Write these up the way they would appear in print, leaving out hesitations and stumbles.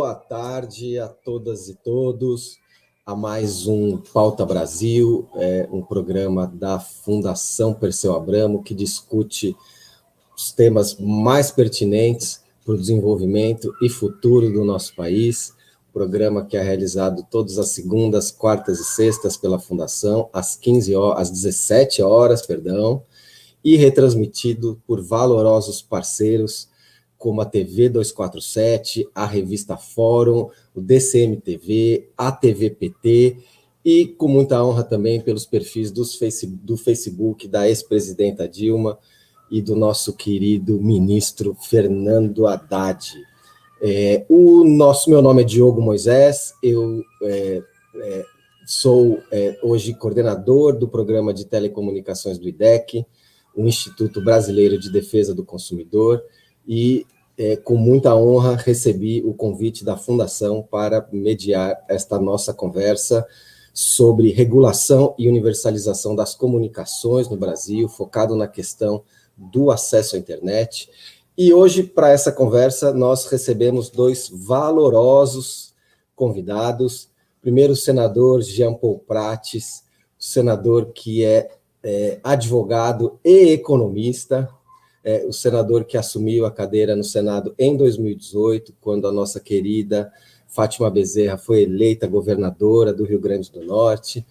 boa tarde a todas e todos, a mais um Pauta Brasil, um programa da Fundação Perseu Abramo que discute os temas mais pertinentes para o desenvolvimento e futuro do nosso país. Programa que é realizado todas as segundas, quartas e sextas pela Fundação, às 17 horas, e retransmitido por valorosos parceiros como a TV 247, a Revista Fórum, o DCM-TV, a TVPT, e com muita honra também pelos perfis do Facebook da ex-presidenta Dilma e do nosso querido ministro Fernando Haddad. Meu nome é Diogo Moisés, eu sou hoje coordenador do programa de telecomunicações do IDEC, o Instituto Brasileiro de Defesa do Consumidor, e com muita honra recebi o convite da Fundação para mediar esta nossa conversa sobre regulação e universalização das comunicações no Brasil, focado na questão do acesso à internet. E hoje, para essa conversa, nós recebemos dois valorosos convidados. Primeiro, o senador Jean Paul Prates, senador que é advogado e economista, o senador que assumiu a cadeira no Senado em 2018, quando a nossa querida Fátima Bezerra foi eleita governadora do Rio Grande do Norte.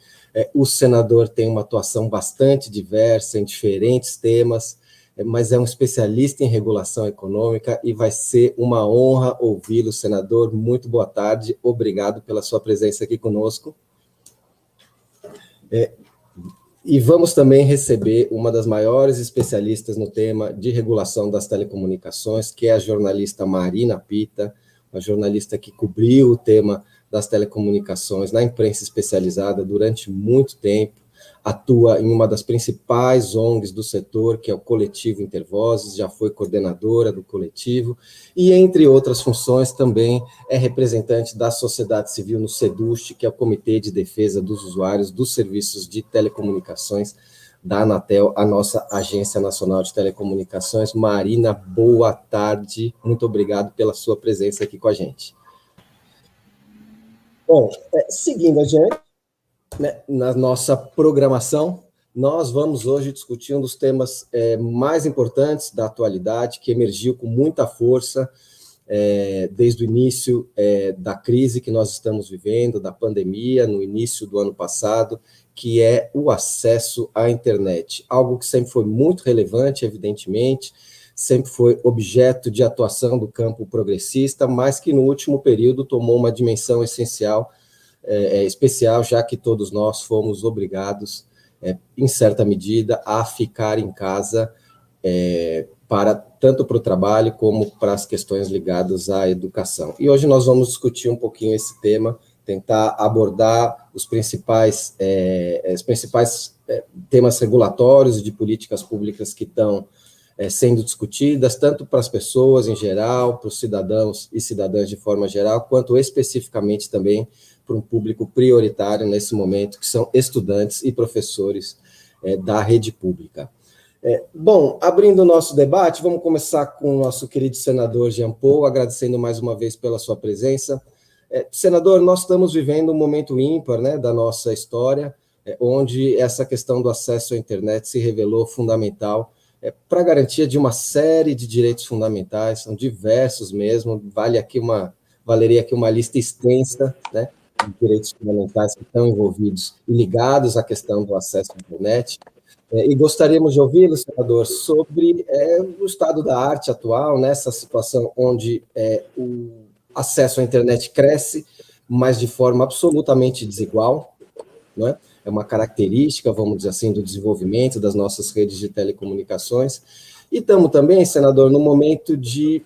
O senador tem uma atuação bastante diversa em diferentes temas, mas é um especialista em regulação econômica e vai ser uma honra ouvi-lo, senador. Muito boa tarde, obrigado pela sua presença aqui conosco. E vamos também receber uma das maiores especialistas no tema de regulação das telecomunicações, que é a jornalista Marina Pita, uma jornalista que cobriu o tema das telecomunicações na imprensa especializada durante muito tempo, atua em uma das principais ONGs do setor, que é o Coletivo Intervozes, já foi coordenadora do coletivo, e, entre outras funções, também é representante da sociedade civil no SEDUST, que é o Comitê de Defesa dos Usuários dos Serviços de Telecomunicações da Anatel, a nossa Agência Nacional de Telecomunicações. Marina, boa tarde, muito obrigado pela sua presença aqui com a gente. Bom, seguindo adiante, na nossa programação, nós vamos hoje discutir um dos temas mais importantes da atualidade, que emergiu com muita força desde o início da crise que nós estamos vivendo, da pandemia, no início do ano passado, que é o acesso à internet. Algo que sempre foi muito relevante, evidentemente, sempre foi objeto de atuação do campo progressista, mas que no último período tomou uma dimensão essencial, especial, já que todos nós fomos obrigados, em certa medida, a ficar em casa, tanto para o trabalho como para as questões ligadas à educação. E hoje nós vamos discutir um pouquinho esse tema, tentar abordar os principais temas regulatórios e de políticas públicas que estão sendo discutidas, tanto para as pessoas em geral, para os cidadãos e cidadãs de forma geral, quanto especificamente também para um público prioritário nesse momento, que são estudantes e professores da rede pública. Bom, abrindo o nosso debate, vamos começar com o nosso querido senador Jean Paul, agradecendo mais uma vez pela sua presença. Senador, nós estamos vivendo um momento ímpar, da nossa história, onde essa questão do acesso à internet se revelou fundamental para a garantia de uma série de direitos fundamentais, são diversos mesmo, valeria aqui uma lista extensa, de direitos fundamentais que estão envolvidos e ligados à questão do acesso à internet. E gostaríamos de ouvi-lo, senador, sobre o estado da arte atual, nessa situação onde o acesso à internet cresce, mas de forma absolutamente desigual, é uma característica, vamos dizer assim, do desenvolvimento das nossas redes de telecomunicações. E estamos também, senador, no momento de,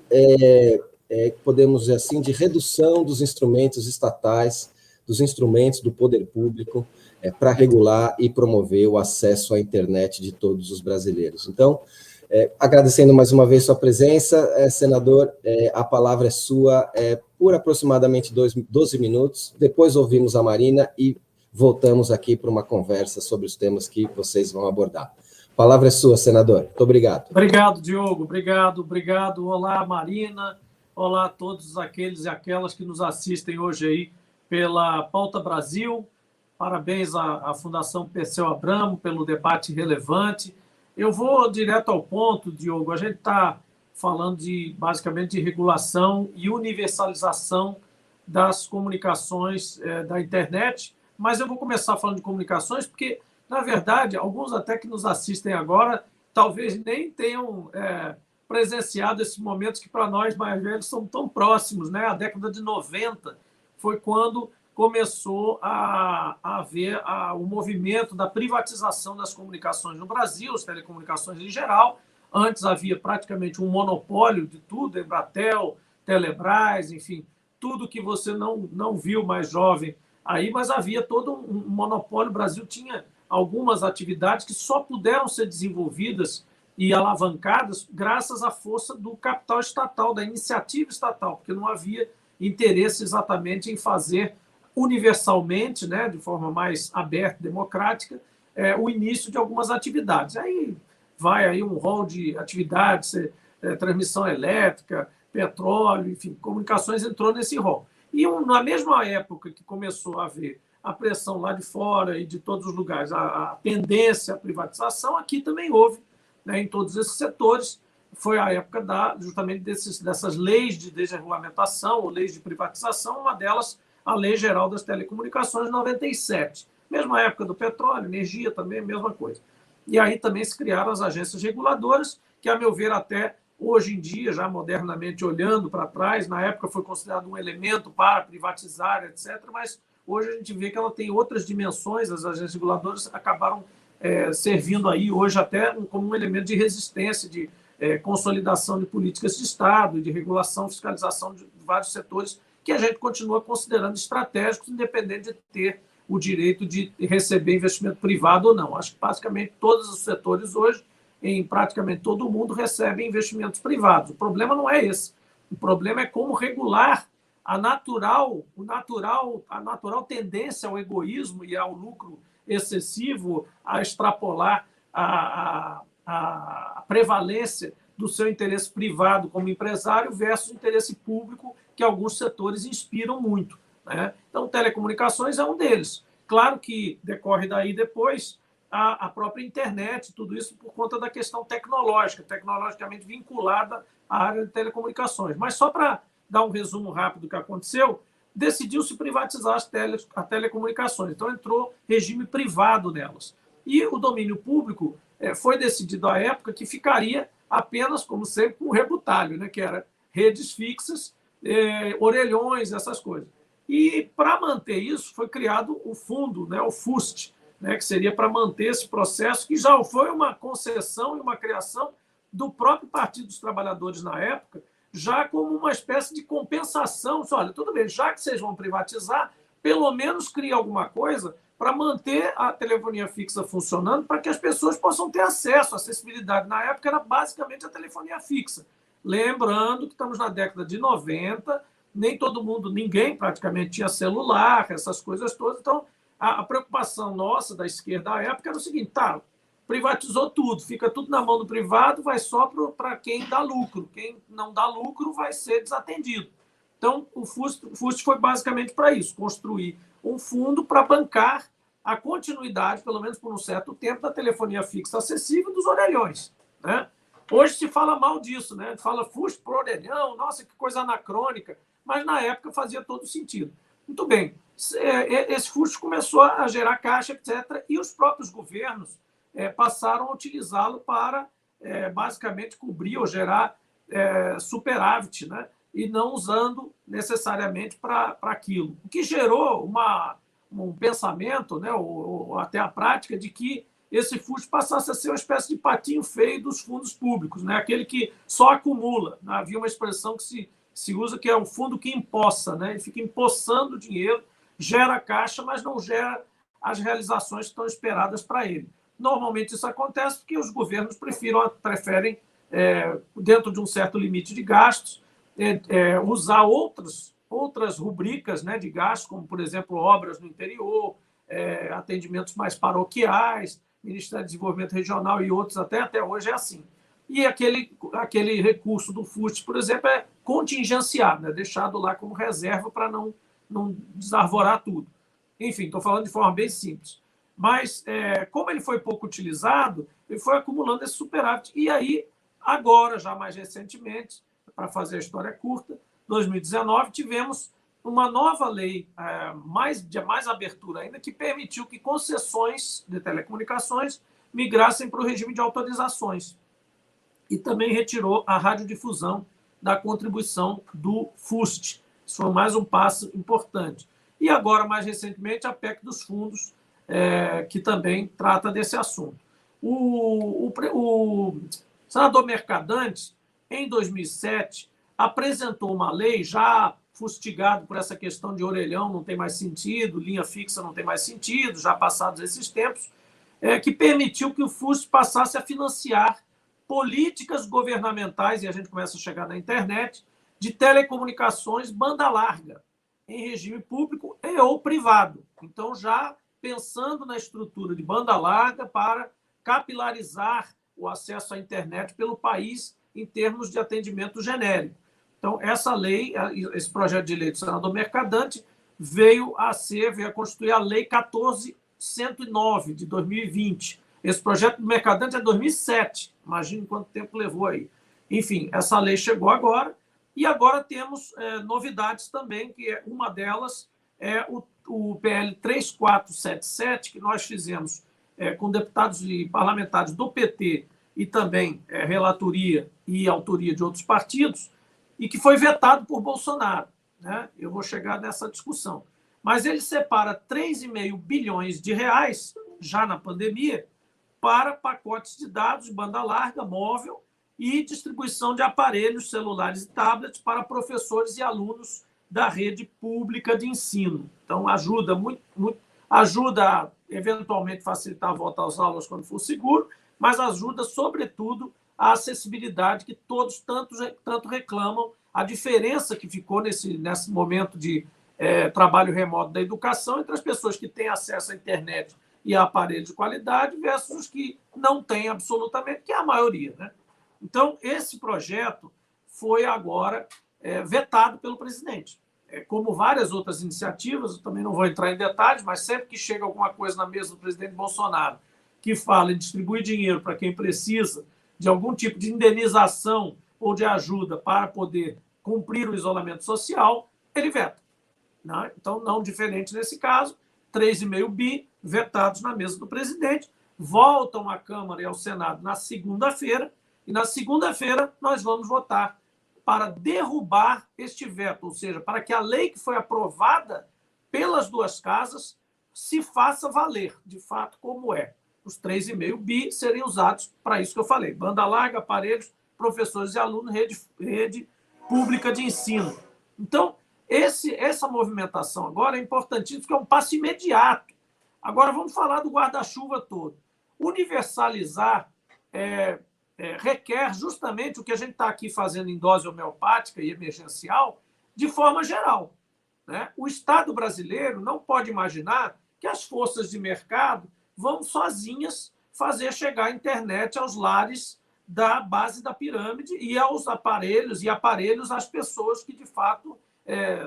podemos dizer assim, de redução dos instrumentos estatais, dos instrumentos do poder público, para regular e promover o acesso à internet de todos os brasileiros. Então, agradecendo mais uma vez sua presença, senador, a palavra é sua, por aproximadamente 12 minutos, depois ouvimos a Marina e voltamos aqui para uma conversa sobre os temas que vocês vão abordar. A palavra é sua, senador. Muito obrigado. Obrigado, Diogo. Obrigado. Olá, Marina. Olá a todos aqueles e aquelas que nos assistem hoje aí pela Pauta Brasil. Parabéns à Fundação Perseu Abramo pelo debate relevante. Eu vou direto ao ponto, Diogo. A gente está falando basicamente de regulação e universalização das comunicações da internet, mas eu vou começar falando de comunicações porque, na verdade, alguns até que nos assistem agora talvez nem tenham presenciado esses momentos que, para nós mais velhos, são tão próximos. Né? A década de 90 foi quando começou a haver o movimento da privatização das comunicações no Brasil, as telecomunicações em geral. Antes havia praticamente um monopólio de tudo, Embratel, Telebrás, enfim, tudo que você não viu mais jovem aí, mas havia todo um monopólio. O Brasil tinha algumas atividades que só puderam ser desenvolvidas e alavancadas graças à força do capital estatal, da iniciativa estatal, porque não havia interesse exatamente em fazer universalmente, né, de forma mais aberta, democrática, o início de algumas atividades. Aí vai aí um rol de atividades, transmissão elétrica, petróleo, enfim, comunicações entrou nesse rol. E na mesma época que começou a haver a pressão lá de fora e de todos os lugares, a tendência à privatização, aqui também houve, né, em todos esses setores. Foi a época justamente dessas leis de desregulamentação, ou leis de privatização, uma delas a Lei Geral das Telecomunicações, de 97. Mesma época do petróleo, energia também, mesma coisa. E aí também se criaram as agências reguladoras, que, a meu ver, até hoje em dia, já modernamente olhando para trás, na época foi considerado um elemento para privatizar, etc., mas hoje a gente vê que ela tem outras dimensões. As agências reguladoras acabaram servindo aí hoje até como um elemento de resistência, de consolidação de políticas de Estado, de regulação, fiscalização de vários setores que a gente continua considerando estratégicos, independente de ter o direito de receber investimento privado ou não. Acho que basicamente todos os setores hoje, em praticamente todo o mundo, recebem investimentos privados. O problema não é esse. O problema é como regular a natural tendência ao egoísmo e ao lucro excessivo, a extrapolar a prevalência do seu interesse privado como empresário versus o interesse público, que alguns setores inspiram muito. Né? Então, telecomunicações é um deles. Claro que decorre daí depois a própria internet, tudo isso por conta da questão tecnológica, tecnologicamente vinculada à área de telecomunicações. Mas só para dar um resumo rápido do que aconteceu, decidiu-se privatizar as telecomunicações. Então, entrou regime privado nelas. E o domínio público foi decidido à época que ficaria apenas, como sempre, com um rebutalho, né, que era redes fixas, orelhões, essas coisas. E, para manter isso, foi criado o fundo, né, o FUST, né, que seria para manter esse processo, que já foi uma concessão e uma criação do próprio Partido dos Trabalhadores na época, já como uma espécie de compensação. Olha, tudo bem, já que vocês vão privatizar, pelo menos cria alguma coisa para manter a telefonia fixa funcionando, para que as pessoas possam ter acesso. A acessibilidade na época era basicamente a telefonia fixa. Lembrando que estamos na década de 90, nem todo mundo, ninguém praticamente tinha celular, essas coisas todas. Então, a preocupação nossa, da esquerda à época, era o seguinte: tá, privatizou tudo, fica tudo na mão do privado, vai só para quem dá lucro. Quem não dá lucro vai ser desatendido. Então, o FUST foi basicamente para isso, construir um fundo para bancar a continuidade, pelo menos por um certo tempo, da telefonia fixa acessível dos orelhões. Né? Hoje se fala mal disso, né? Fala FUST por orelhão, nossa, que coisa anacrônica, mas na época fazia todo sentido. Muito bem, esse FUST começou a gerar caixa, etc., e os próprios governos passaram a utilizá-lo para, basicamente, cobrir ou gerar superávit, né? E não usando necessariamente para aquilo. O que gerou um pensamento, né, ou até a prática, de que esse FUST passasse a ser uma espécie de patinho feio dos fundos públicos, né? Aquele que só acumula. Havia uma expressão que se usa, que é o fundo que empossa, né? Ele fica empossando dinheiro, gera caixa, mas não gera as realizações que estão esperadas para ele. Normalmente isso acontece porque os governos preferem, dentro de um certo limite de gastos, usar outras rubricas, né, de gastos, como, por exemplo, obras no interior, atendimentos mais paroquiais, Ministério do Desenvolvimento Regional e outros, até hoje é assim. e aquele recurso do FUST, por exemplo, é contingenciado, né? Deixado lá como reserva para não desarvorar tudo. Enfim, estou falando de forma bem simples. Mas, como ele foi pouco utilizado, ele foi acumulando esse superávit. E aí, agora, já mais recentemente, para fazer a história curta, 2019, tivemos uma nova lei, de mais abertura ainda, que permitiu que concessões de telecomunicações migrassem para o regime de autorizações. E também retirou a radiodifusão da contribuição do FUST. Isso foi mais um passo importante. E agora, mais recentemente, a PEC dos fundos, que também trata desse assunto. O senador Mercadante, em 2007, apresentou uma lei já fustigado por essa questão de orelhão não tem mais sentido, linha fixa não tem mais sentido, já passados esses tempos, que permitiu que o FUST passasse a financiar políticas governamentais, e a gente começa a chegar na internet, de telecomunicações banda larga, em regime público e ou privado. Então, já pensando na estrutura de banda larga para capilarizar o acesso à internet pelo país em termos de atendimento genérico. Então, essa lei, esse projeto de lei do senador Mercadante, veio a constituir a Lei 14.109, de 2020. Esse projeto do Mercadante é 2007. Imagine quanto tempo levou aí. Enfim, essa lei chegou agora, e agora temos novidades também, que uma delas é o PL 3477, que nós fizemos com deputados e parlamentares do PT e também relatoria e autoria de outros partidos, e que foi vetado por Bolsonaro, né? Eu vou chegar nessa discussão. Mas ele separa 3,5 bilhões de reais, já na pandemia, para pacotes de dados de banda larga, móvel, e distribuição de aparelhos celulares e tablets para professores e alunos da rede pública de ensino. Então, ajuda ajuda a, eventualmente, facilitar a volta às aulas quando for seguro, mas ajuda, sobretudo, a acessibilidade que todos tanto reclamam, a diferença que ficou nesse momento de trabalho remoto da educação entre as pessoas que têm acesso à internet e a aparelhos de qualidade versus os que não têm absolutamente, que é a maioria, né? Então, esse projeto foi agora vetado pelo presidente. Como várias outras iniciativas, eu também não vou entrar em detalhes, mas sempre que chega alguma coisa na mesa do presidente Bolsonaro que fala em distribuir dinheiro para quem precisa de algum tipo de indenização ou de ajuda para poder cumprir o isolamento social, ele veta. Né? Então, não diferente nesse caso, 3,5 bi vetados na mesa do presidente, voltam à Câmara e ao Senado na segunda-feira, e na segunda-feira nós vamos votar para derrubar este veto, ou seja, para que a lei que foi aprovada pelas duas casas se faça valer, de fato, como é. Os 3,5 bi serem usados para isso que eu falei, banda larga, aparelhos, professores e alunos, rede pública de ensino. Então, essa movimentação agora é importantíssima, porque é um passo imediato. Agora, vamos falar do guarda-chuva todo. Universalizar requer justamente o que a gente está aqui fazendo em dose homeopática e emergencial de forma geral. Né? O Estado brasileiro não pode imaginar que as forças de mercado vão sozinhas fazer chegar a internet aos lares da base da pirâmide e aos aparelhos às pessoas que, de fato,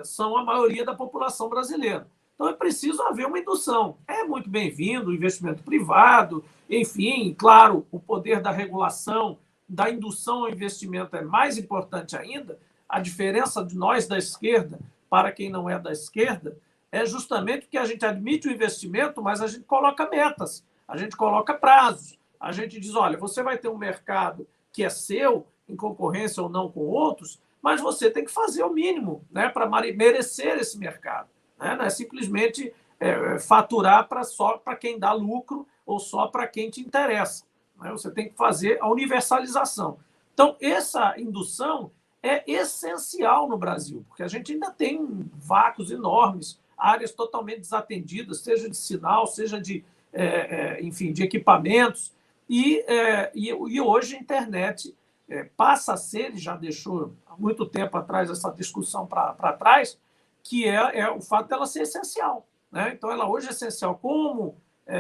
são a maioria da população brasileira. Então, é preciso haver uma indução. É muito bem-vindo o investimento privado, enfim, claro, o poder da regulação, da indução ao investimento é mais importante ainda. A diferença de nós da esquerda para quem não é da esquerda é justamente que a gente admite o investimento, mas a gente coloca metas, a gente coloca prazos, a gente diz, olha, você vai ter um mercado que é seu, em concorrência ou não com outros, mas você tem que fazer o mínimo, né, para merecer esse mercado. Né? Não é simplesmente faturar só para quem dá lucro ou só para quem te interessa. Né? Você tem que fazer a universalização. Então, essa indução é essencial no Brasil, porque a gente ainda tem vácuos enormes, áreas totalmente desatendidas, seja de sinal, seja de, enfim, de equipamentos, e hoje a internet passa a ser, e já deixou há muito tempo atrás essa discussão para trás, que é o fato dela ser essencial. Né? Então, ela hoje é essencial como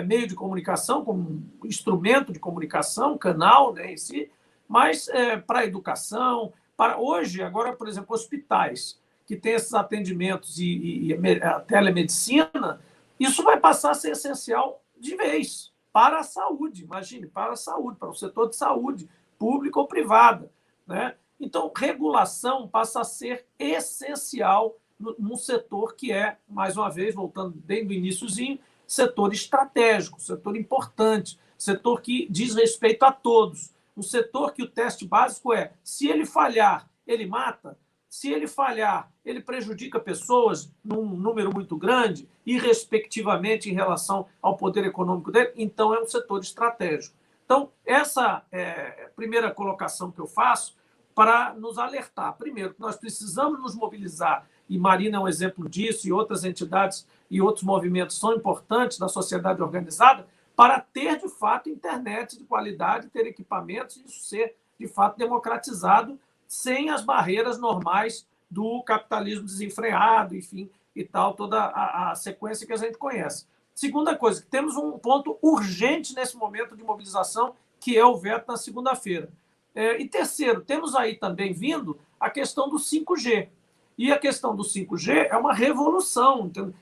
meio de comunicação, como instrumento de comunicação, canal, né, em si, mas para a educação, para hoje, agora, por exemplo, hospitais que têm esses atendimentos e a telemedicina, isso vai passar a ser essencial de vez para a saúde, imagine, para a saúde, para o setor de saúde, pública ou privada, né? Então, regulação passa a ser essencial num setor que é, mais uma vez, voltando bem do iniciozinho, setor estratégico, setor importante, setor que diz respeito a todos, um setor que o teste básico é, se ele falhar, ele mata, se ele falhar, ele prejudica pessoas num número muito grande, e respectivamente em relação ao poder econômico dele, então é um setor estratégico. Então, essa é a primeira colocação que eu faço para nos alertar. Primeiro, que nós precisamos nos mobilizar, e Marina é um exemplo disso, e outras entidades e outros movimentos são importantes da sociedade organizada, para ter, de fato, internet de qualidade, ter equipamentos, e isso ser, de fato, democratizado, sem as barreiras normais do capitalismo desenfreado, enfim, e tal, toda a sequência que a gente conhece. Segunda coisa, que temos um ponto urgente nesse momento de mobilização, que é o veto na segunda-feira. E terceiro, temos aí também vindo a questão do 5G. E a questão do 5G é uma revolução. Então,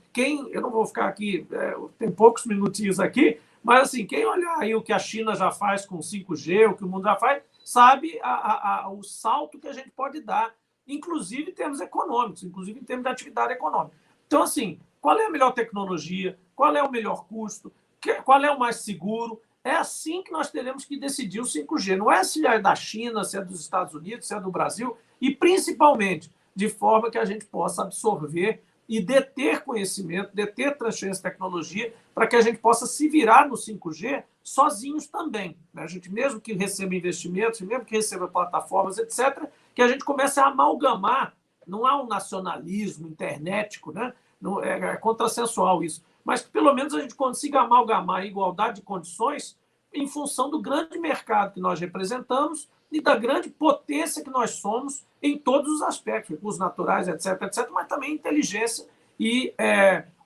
eu não vou ficar aqui, tem poucos minutinhos aqui, mas assim, quem olhar aí o que a China já faz com o 5G, o que o mundo já faz, sabe o salto que a gente pode dar, inclusive em termos econômicos, inclusive em termos de atividade econômica. Então, assim, qual é a melhor tecnologia? Qual é o melhor custo? Qual é o mais seguro? É assim que nós teremos que decidir o 5G. Não é se é da China, se é dos Estados Unidos, se é do Brasil, e principalmente de forma que a gente possa absorver e deter conhecimento, deter transferência de tecnologia, para que a gente possa se virar no 5G sozinhos também. A gente, mesmo que receba investimentos, mesmo que receba plataformas, etc., que a gente comece a amalgamar. Não há um nacionalismo internetico, né? Não, é contrassensual isso, mas que pelo menos a gente consiga amalgamar a igualdade de condições em função do grande mercado que nós representamos e da grande potência que nós somos em todos os aspectos, recursos naturais, etc., etc., mas também inteligência e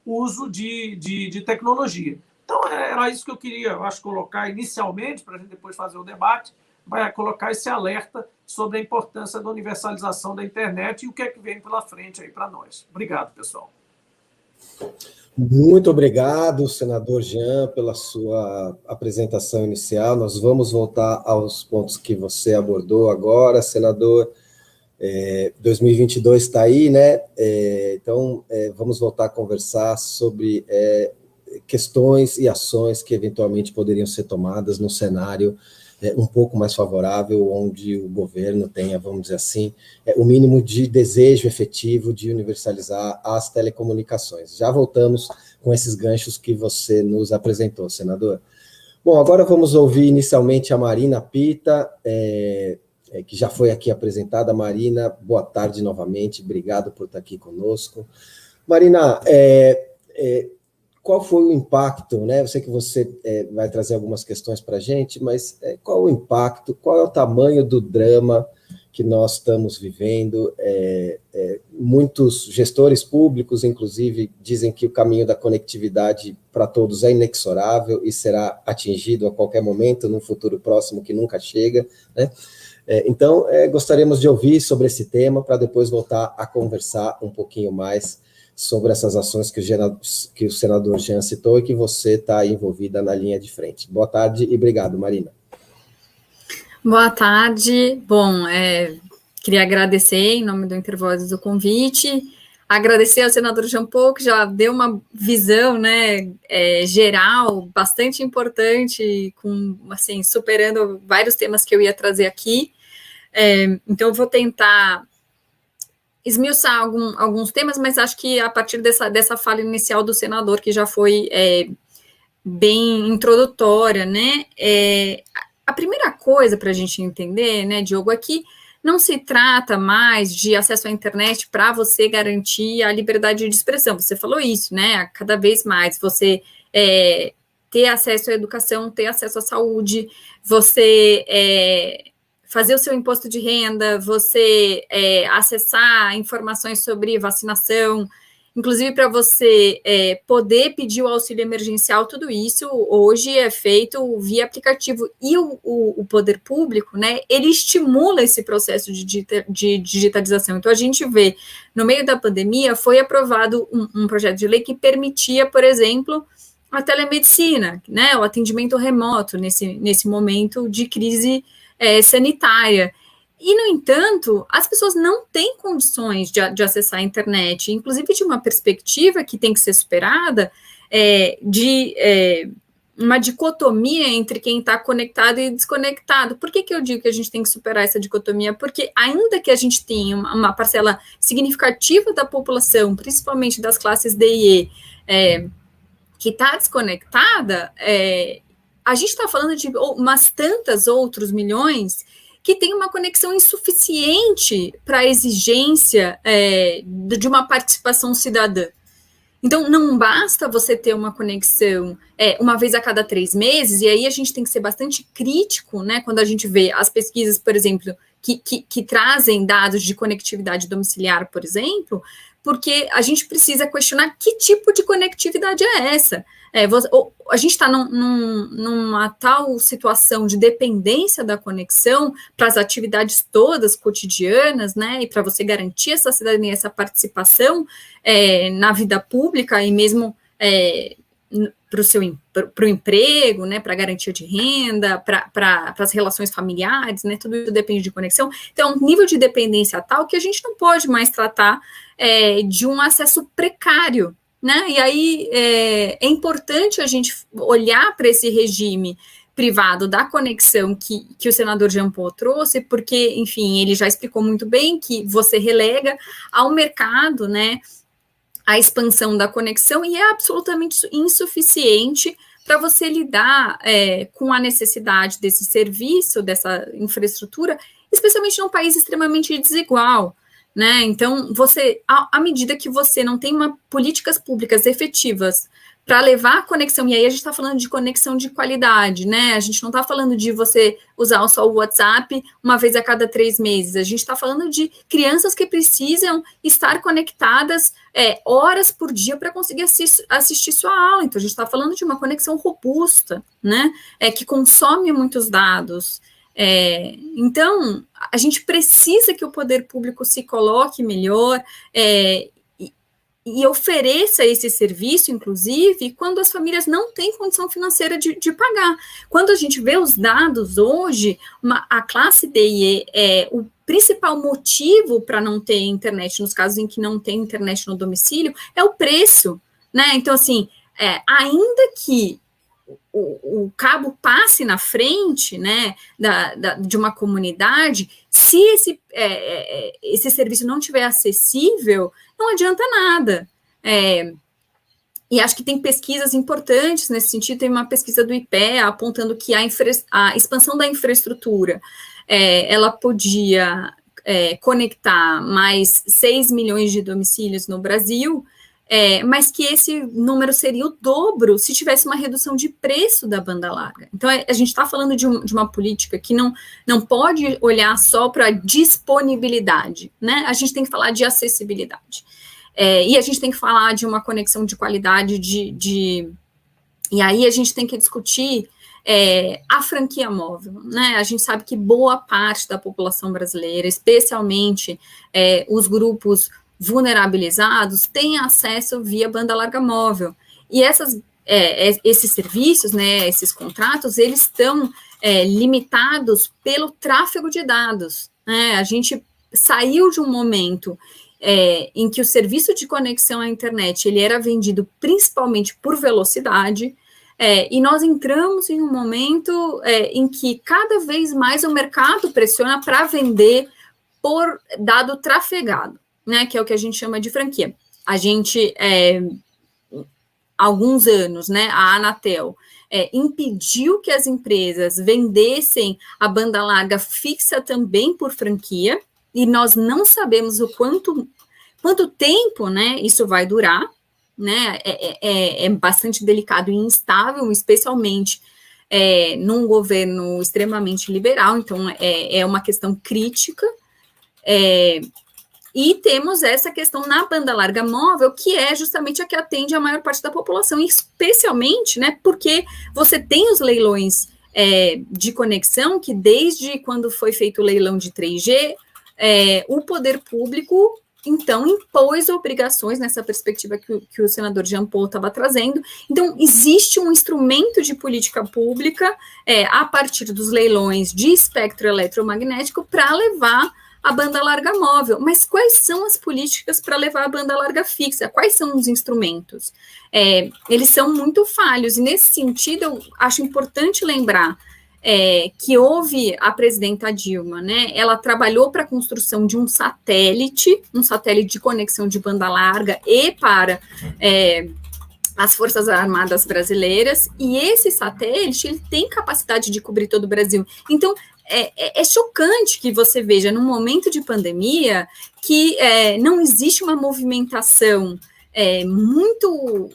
uso de tecnologia. Então, era isso que eu queria, eu acho, colocar inicialmente, para a gente depois fazer o debate, vai colocar esse alerta sobre a importância da universalização da internet e o que é que vem pela frente aí para nós. Obrigado, pessoal. Muito obrigado, senador Jean, pela sua apresentação inicial. Nós vamos voltar aos pontos que você abordou agora, senador. 2022 está aí, né? Então, vamos voltar a conversar sobre questões e ações que eventualmente poderiam ser tomadas num cenário um pouco mais favorável, onde o governo tenha, vamos dizer assim, o mínimo de desejo efetivo de universalizar as telecomunicações. Já voltamos com esses ganchos que você nos apresentou, senador. Bom, agora vamos ouvir inicialmente a Marina Pita, que já foi aqui apresentada. Marina, boa tarde novamente, obrigado por estar aqui conosco. Marina, qual foi o impacto, né? Eu sei que você vai trazer algumas questões para a gente, mas qual o impacto, qual é o tamanho do drama que nós estamos vivendo? Muitos gestores públicos, inclusive, dizem que o caminho da conectividade para todos é inexorável e será atingido a qualquer momento, num futuro próximo que nunca chega, né? Então, gostaríamos de ouvir sobre esse tema, para depois voltar a conversar um pouquinho mais sobre essas ações que o senador Jean citou e que você está envolvida na linha de frente. Boa tarde e obrigado, Marina. Boa tarde. Bom, queria agradecer, em nome do Intervozes, o convite, agradecer ao senador Jean Paul, que já deu uma visão, né, geral, bastante importante, assim, superando vários temas que eu ia trazer aqui. Então, eu vou tentar esmiuçar alguns temas, mas acho que a partir dessa fala inicial do senador, que já foi bem introdutória, né? A primeira coisa para a gente entender, né, Diogo, é que não se trata mais de acesso à internet para você garantir a liberdade de expressão. Você falou isso, né? Cada vez mais você ter acesso à educação, ter acesso à saúde, você fazer o seu imposto de renda, você acessar informações sobre vacinação, inclusive para você poder pedir o auxílio emergencial, tudo isso hoje é feito via aplicativo, e o poder público, né, ele estimula esse processo de digitalização. Então, a gente vê, no meio da pandemia, foi aprovado um projeto de lei que permitia, por exemplo, a telemedicina, né, o atendimento remoto nesse momento de crise sanitária. E, no entanto, as pessoas não têm condições de acessar a internet, inclusive de uma perspectiva que tem que ser superada, uma dicotomia entre quem está conectado e desconectado. Por que eu digo que a gente tem que superar essa dicotomia? Porque, ainda que a gente tenha uma parcela significativa da população, principalmente das classes D e E, que está desconectada, a gente está falando de umas tantas outros milhões que tem uma conexão insuficiente para a exigência de uma participação cidadã. Então, não basta você ter uma conexão uma vez a cada 3 meses, e aí a gente tem que ser bastante crítico, né, quando a gente vê as pesquisas, por exemplo, que trazem dados de conectividade domiciliar, por exemplo, porque a gente precisa questionar que tipo de conectividade é essa. A gente está numa tal situação de dependência da conexão para as atividades todas cotidianas, né, e para você garantir essa cidadania, essa participação na vida pública e mesmo para o emprego, né, para a garantia de renda, para as relações familiares, né, tudo isso depende de conexão. Então, um nível de dependência tal que a gente não pode mais tratar de um acesso precário, né, e aí é importante a gente olhar para esse regime privado da conexão que o senador Jean Paul trouxe, porque, enfim, ele já explicou muito bem que você relega ao mercado, né, a expansão da conexão, e é absolutamente insuficiente para você lidar com a necessidade desse serviço, dessa infraestrutura, especialmente num país extremamente desigual, né? Então, à medida que você não tem políticas públicas efetivas para levar a conexão, e aí a gente está falando de conexão de qualidade, né? A gente não está falando de você usar só o WhatsApp uma vez a cada 3 meses, a gente está falando de crianças que precisam estar conectadas horas por dia para conseguir assistir sua aula. Então, a gente está falando de uma conexão robusta, né? Que consome muitos dados. Então, a gente precisa que o poder público se coloque melhor e ofereça esse serviço, inclusive, quando as famílias não têm condição financeira de pagar. Quando a gente vê os dados hoje, a classe D e E o principal motivo para não ter internet, nos casos em que não tem internet no domicílio, é o preço, né? Então, assim, ainda que o cabo passe na frente, né, de uma comunidade, se esse serviço não estiver acessível, não adianta nada. E acho que tem pesquisas importantes nesse sentido. Tem uma pesquisa do IPEA apontando que a expansão da infraestrutura ela podia conectar mais 6 milhões de domicílios no Brasil, mas que esse número seria o dobro se tivesse uma redução de preço da banda larga. Então, a gente está falando de uma política que não pode olhar só para a disponibilidade, né? A gente tem que falar de acessibilidade. E a gente tem que falar de uma conexão de qualidade, e aí a gente tem que discutir a franquia móvel, né? A gente sabe que boa parte da população brasileira, especialmente os grupos vulnerabilizados, têm acesso via banda larga móvel. E esses serviços, né, esses contratos, eles estão limitados pelo tráfego de dados, né? A gente saiu de um momento em que o serviço de conexão à internet ele era vendido principalmente por velocidade, e nós entramos em um momento em que cada vez mais o mercado pressiona para vender por dado trafegado, né, que é o que a gente chama de franquia. A gente, há alguns anos, né, a Anatel impediu que as empresas vendessem a banda larga fixa também por franquia, e nós não sabemos o quanto tempo, né, isso vai durar, né, é bastante delicado e instável, especialmente num governo extremamente liberal. Então é uma questão crítica, E temos essa questão na banda larga móvel, que é justamente a que atende a maior parte da população, especialmente, né, porque você tem os leilões de conexão, que desde quando foi feito o leilão de 3G, o poder público, então, impôs obrigações nessa perspectiva que o senador Jean Paul estava trazendo. Então, existe um instrumento de política pública a partir dos leilões de espectro eletromagnético para levar a banda larga móvel. Mas quais são as políticas para levar a banda larga fixa? Quais são os instrumentos? Eles são muito falhos, e nesse sentido eu acho importante lembrar que houve a presidenta Dilma, né? Ela trabalhou para a construção de um satélite de conexão de banda larga e para as Forças Armadas brasileiras, e esse satélite ele tem capacidade de cobrir todo o Brasil. Então, é chocante que você veja, num momento de pandemia, que não existe uma movimentação muito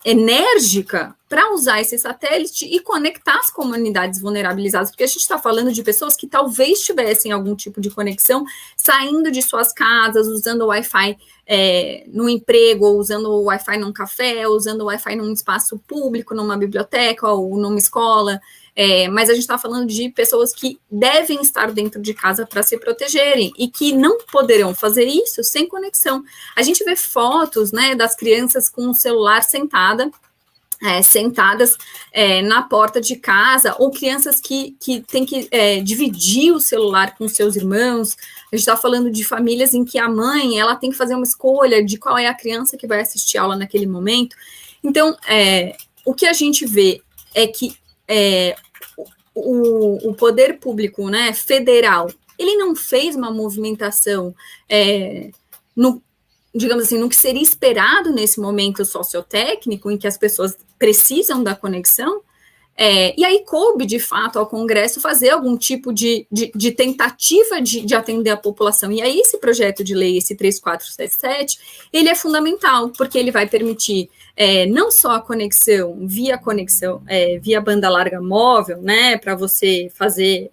enérgica para usar esse satélite e conectar as comunidades vulnerabilizadas, porque a gente está falando de pessoas que talvez tivessem algum tipo de conexão saindo de suas casas, usando o Wi-Fi no emprego, ou usando o Wi-Fi num café, ou usando o Wi-Fi num espaço público, numa biblioteca ou numa escola, mas a gente está falando de pessoas que devem estar dentro de casa para se protegerem e que não poderão fazer isso sem conexão. A gente vê fotos, né, das crianças com o celular sentadas na porta de casa, ou crianças que têm que dividir o celular com seus irmãos. A gente está falando de famílias em que a mãe ela tem que fazer uma escolha de qual é a criança que vai assistir aula naquele momento. Então, o que a gente vê é que o poder público, né, federal, ele não fez uma movimentação digamos assim, no que seria esperado nesse momento sociotécnico, em que as pessoas precisam da conexão, e aí coube, de fato, ao Congresso fazer algum tipo de tentativa de atender a população. E aí esse projeto de lei, esse 3477, ele é fundamental, porque ele vai permitir não só a conexão via banda larga móvel, né, para você fazer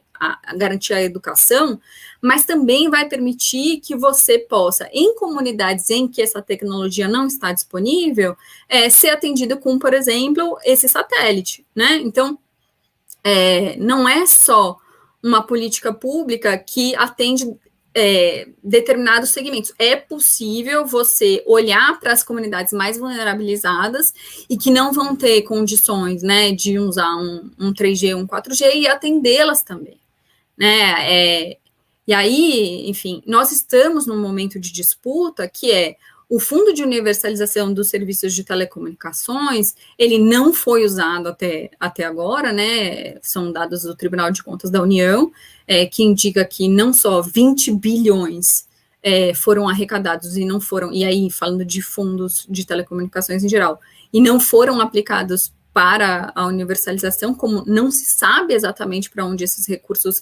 garantir a educação, mas também vai permitir que você possa, em comunidades em que essa tecnologia não está disponível, ser atendido com, por exemplo, esse satélite, né? Então, não é só uma política pública que atende determinados segmentos. É possível você olhar para as comunidades mais vulnerabilizadas e que não vão ter condições, né, de usar um 3G, um 4G e atendê-las também, né? E aí, enfim, nós estamos num momento de disputa que o Fundo de Universalização dos Serviços de Telecomunicações, ele não foi usado até agora, né? São dados do Tribunal de Contas da União, que indica que não só 20 bilhões foram arrecadados e não foram, e aí falando de fundos de telecomunicações em geral, e não foram aplicados para a universalização, como não se sabe exatamente para onde esses recursos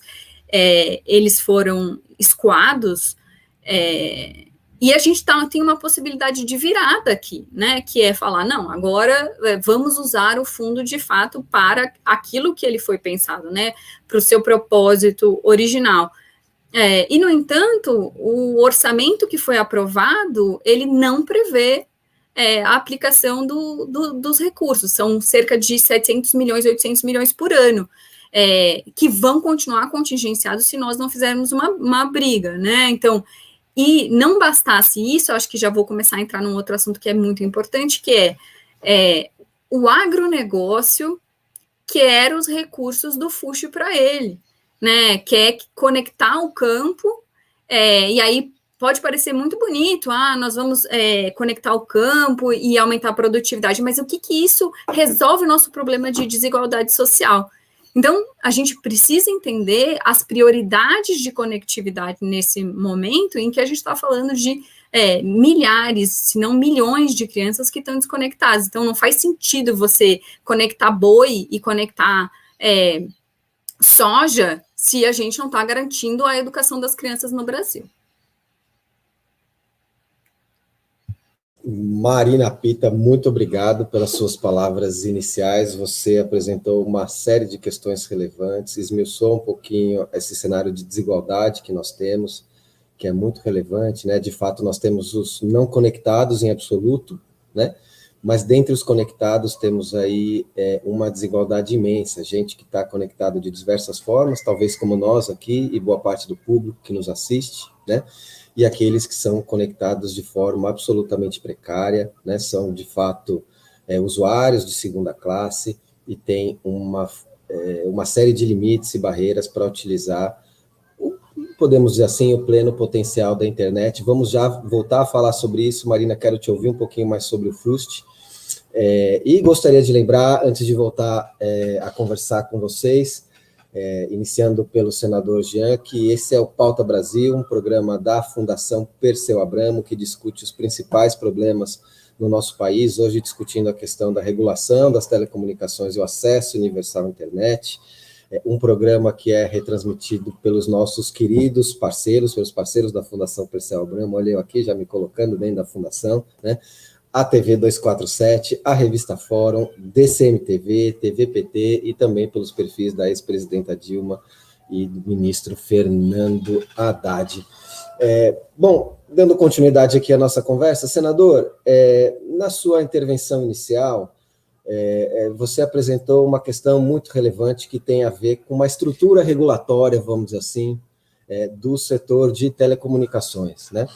eles foram escoados, e a gente tem uma possibilidade de virada aqui, né, que é falar, não, agora vamos usar o fundo de fato para aquilo que ele foi pensado, né, para o seu propósito original. E, no entanto, o orçamento que foi aprovado, ele não prevê a aplicação dos recursos, são cerca de 700 milhões, 800 milhões por ano, que vão continuar contingenciados se nós não fizermos uma briga, né? Então, e não bastasse isso, eu acho que já vou começar a entrar num outro assunto que é muito importante, que o agronegócio quer os recursos do FUSH para ele, né? Quer conectar o campo, e aí pode parecer muito bonito, nós vamos conectar o campo e aumentar a produtividade, mas o que isso resolve o nosso problema de desigualdade social? Então, a gente precisa entender as prioridades de conectividade nesse momento em que a gente está falando de milhares, se não milhões de crianças que estão desconectadas. Então, não faz sentido você conectar boi e conectar soja se a gente não está garantindo a educação das crianças no Brasil. Marina Pita, muito obrigado pelas suas palavras iniciais. Você apresentou uma série de questões relevantes, esmiuçou um pouquinho esse cenário de desigualdade que nós temos que é muito relevante, né? De fato, nós temos os não conectados em absoluto, né? Mas dentre os conectados temos aí uma desigualdade imensa, gente que está conectado de diversas formas, talvez como nós aqui e boa parte do público que nos assiste, né? E aqueles que são conectados de forma absolutamente precária, né? São, de fato, usuários de segunda classe e têm uma série de limites e barreiras para utilizar, podemos dizer assim, o pleno potencial da internet. Vamos já voltar a falar sobre isso. Marina, quero te ouvir um pouquinho mais sobre o FUST. E gostaria de lembrar, antes de voltar a conversar com vocês, iniciando pelo senador Jean, que esse é o Pauta Brasil, um programa da Fundação Perseu Abramo, que discute os principais problemas no nosso país, hoje discutindo a questão da regulação das telecomunicações e o acesso universal à internet, um programa que é retransmitido pelos nossos queridos parceiros, pelos parceiros da Fundação Perseu Abramo, olha eu aqui já me colocando dentro da fundação, né? A TV 247, a Revista Fórum, DCMTV, TVPT e também pelos perfis da ex-presidenta Dilma e do ministro Fernando Haddad. Bom, dando continuidade aqui à nossa conversa, senador, na sua intervenção inicial, você apresentou uma questão muito relevante que tem a ver com uma estrutura regulatória, vamos dizer assim, do setor de telecomunicações, né?